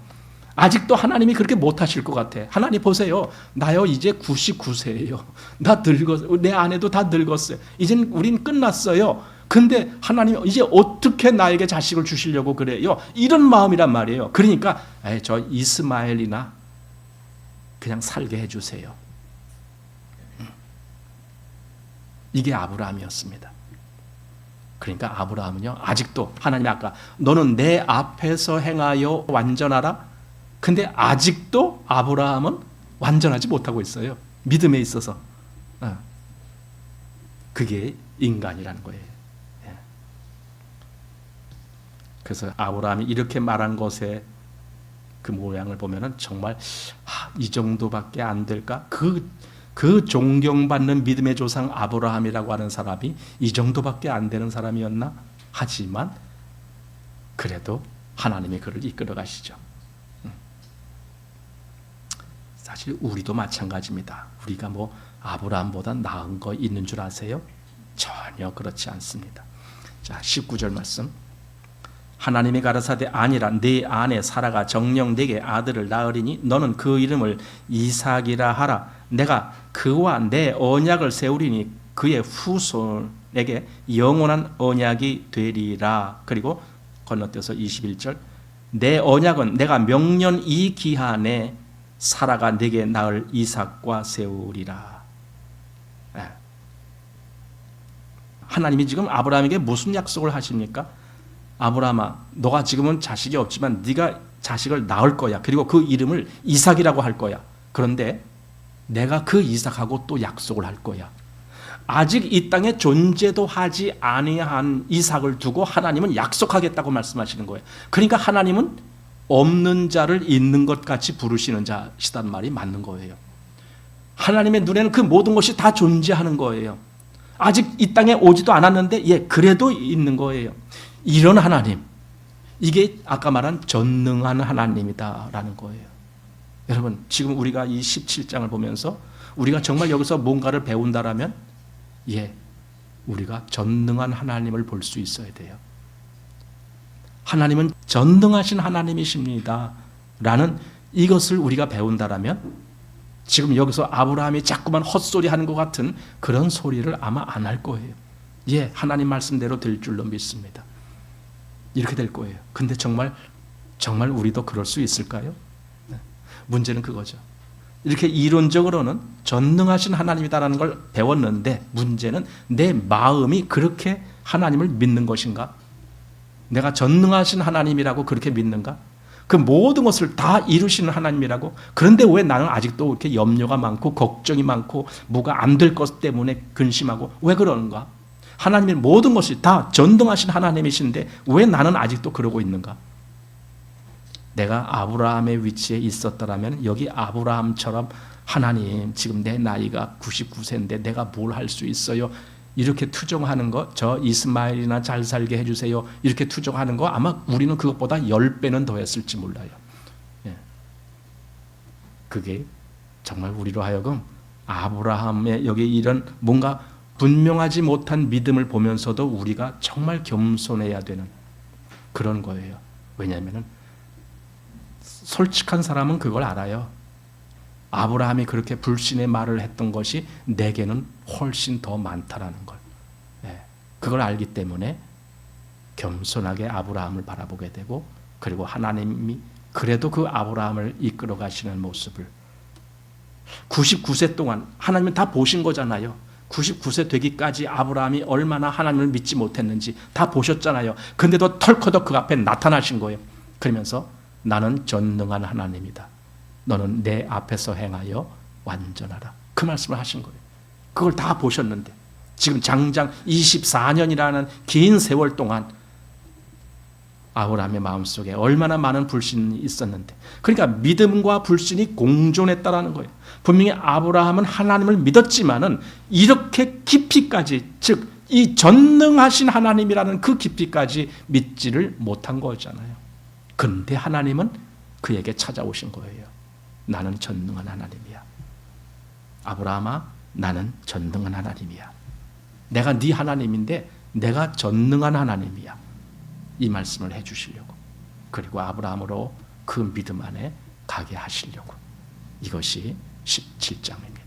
아직도 하나님이 그렇게 못하실 것 같아. 하나님 보세요. 나요 이제 99세예요. 나 늙었어요. 내 아내도 다 늙었어요. 이젠 우린 끝났어요. 근데 하나님 이제 어떻게 나에게 자식을 주시려고 그래요? 이런 마음이란 말이에요. 그러니까 저 이스마엘이나 그냥 살게 해주세요. 이게 아브라함이었습니다. 그러니까 아브라함은요 아직도 하나님 아까 너는 내 앞에서 행하여 완전하라. 근데 아직도 아브라함은 완전하지 못하고 있어요. 믿음에 있어서. 그게 인간이라는 거예요. 그래서 아브라함이 이렇게 말한 것에 그 모양을 보면은 정말 이 정도밖에 안 될까? 그 존경받는 믿음의 조상 아브라함이라고 하는 사람이 이 정도밖에 안 되는 사람이었나? 하지만 그래도 하나님이 그를 이끌어 가시죠. 사실 우리도 마찬가지입니다. 우리가 뭐 아브라함보다 나은 거 있는 줄 아세요? 전혀 그렇지 않습니다. 자, 19절 말씀. 하나님이 가라사대 아니라 네 아내 사라가 정녕 네게 아들을 낳으리니 너는 그 이름을 이삭이라 하라. 내가 그와 내 언약을 세우리니 그의 후손에게 영원한 언약이 되리라. 그리고 건너뛰어서 21절. 내 언약은 내가 명년 이 기한에 사라가 네게 낳을 이삭과 세우리라. 하나님이 지금 아브라함에게 무슨 약속을 하십니까? 아브라함아, 너가 지금은 자식이 없지만 네가 자식을 낳을 거야. 그리고 그 이름을 이삭이라고 할 거야. 그런데 내가 그 이삭하고 또 약속을 할 거야. 아직 이 땅에 존재도 하지 아니한 이삭을 두고 하나님은 약속하겠다고 말씀하시는 거예요. 그러니까 하나님은 없는 자를 있는 것 같이 부르시는 자시단 말이 맞는 거예요. 하나님의 눈에는 그 모든 것이 다 존재하는 거예요. 아직 이 땅에 오지도 않았는데 그래도 있는 거예요. 이런 하나님, 이게 아까 말한 전능한 하나님이다라는 거예요. 여러분, 지금 우리가 이 17장을 보면서 우리가 정말 여기서 뭔가를 배운다라면 우리가 전능한 하나님을 볼 수 있어야 돼요. 하나님은 전능하신 하나님이십니다 라는 이것을 우리가 배운다라면 지금 여기서 아브라함이 자꾸만 헛소리 하는 것 같은 그런 소리를 아마 안 할 거예요. 하나님 말씀대로 될 줄로 믿습니다. 이렇게 될 거예요. 근데 정말 우리도 그럴 수 있을까요? 문제는 그거죠. 이렇게 이론적으로는 전능하신 하나님이다라는 걸 배웠는데 문제는 내 마음이 그렇게 하나님을 믿는 것인가? 내가 전능하신 하나님이라고 그렇게 믿는가? 그 모든 것을 다 이루시는 하나님이라고? 그런데 왜 나는 아직도 이렇게 염려가 많고 걱정이 많고 뭐가 안 될 것 때문에 근심하고 왜 그러는가? 하나님의 모든 것이 다 전능하신 하나님이신데 왜 나는 아직도 그러고 있는가? 내가 아브라함의 위치에 있었더라면 여기 아브라함처럼 하나님 지금 내 나이가 99세인데 내가 뭘 할 수 있어요? 이렇게 투정하는 거, 저 이스마엘이나 잘 살게 해주세요. 이렇게 투정하는 거 아마 우리는 그것보다 10배는 더 했을지 몰라요. 그게 정말 우리로 하여금 아브라함의 여기 이런 뭔가 분명하지 못한 믿음을 보면서도 우리가 정말 겸손해야 되는 그런 거예요. 왜냐하면 솔직한 사람은 그걸 알아요. 아브라함이 그렇게 불신의 말을 했던 것이 내게는 훨씬 더 많다라는 걸. 그걸 알기 때문에 겸손하게 아브라함을 바라보게 되고 그리고 하나님이 그래도 그 아브라함을 이끌어 가시는 모습을 99세 동안 하나님은 다 보신 거잖아요. 99세 되기까지 아브라함이 얼마나 하나님을 믿지 못했는지 다 보셨잖아요. 근데도 털커덕 그 앞에 나타나신 거예요. 그러면서 나는 전능한 하나님이다. 너는 내 앞에서 행하여 완전하라. 그 말씀을 하신 거예요. 그걸 다 보셨는데 지금 장장 24년이라는 긴 세월 동안 아브라함의 마음속에 얼마나 많은 불신이 있었는데, 그러니까 믿음과 불신이 공존했다라는 거예요. 분명히 아브라함은 하나님을 믿었지만은 이렇게 깊이까지, 즉 이 전능하신 하나님이라는 그 깊이까지 믿지를 못한 거잖아요. 그런데 하나님은 그에게 찾아오신 거예요. 나는 전능한 하나님이야. 아브라함아, 나는 전능한 하나님이야. 내가 네 하나님인데 내가 전능한 하나님이야. 이 말씀을 해주시려고, 그리고 아브라함으로 그 믿음 안에 가게 하시려고. 이것이 17장입니다.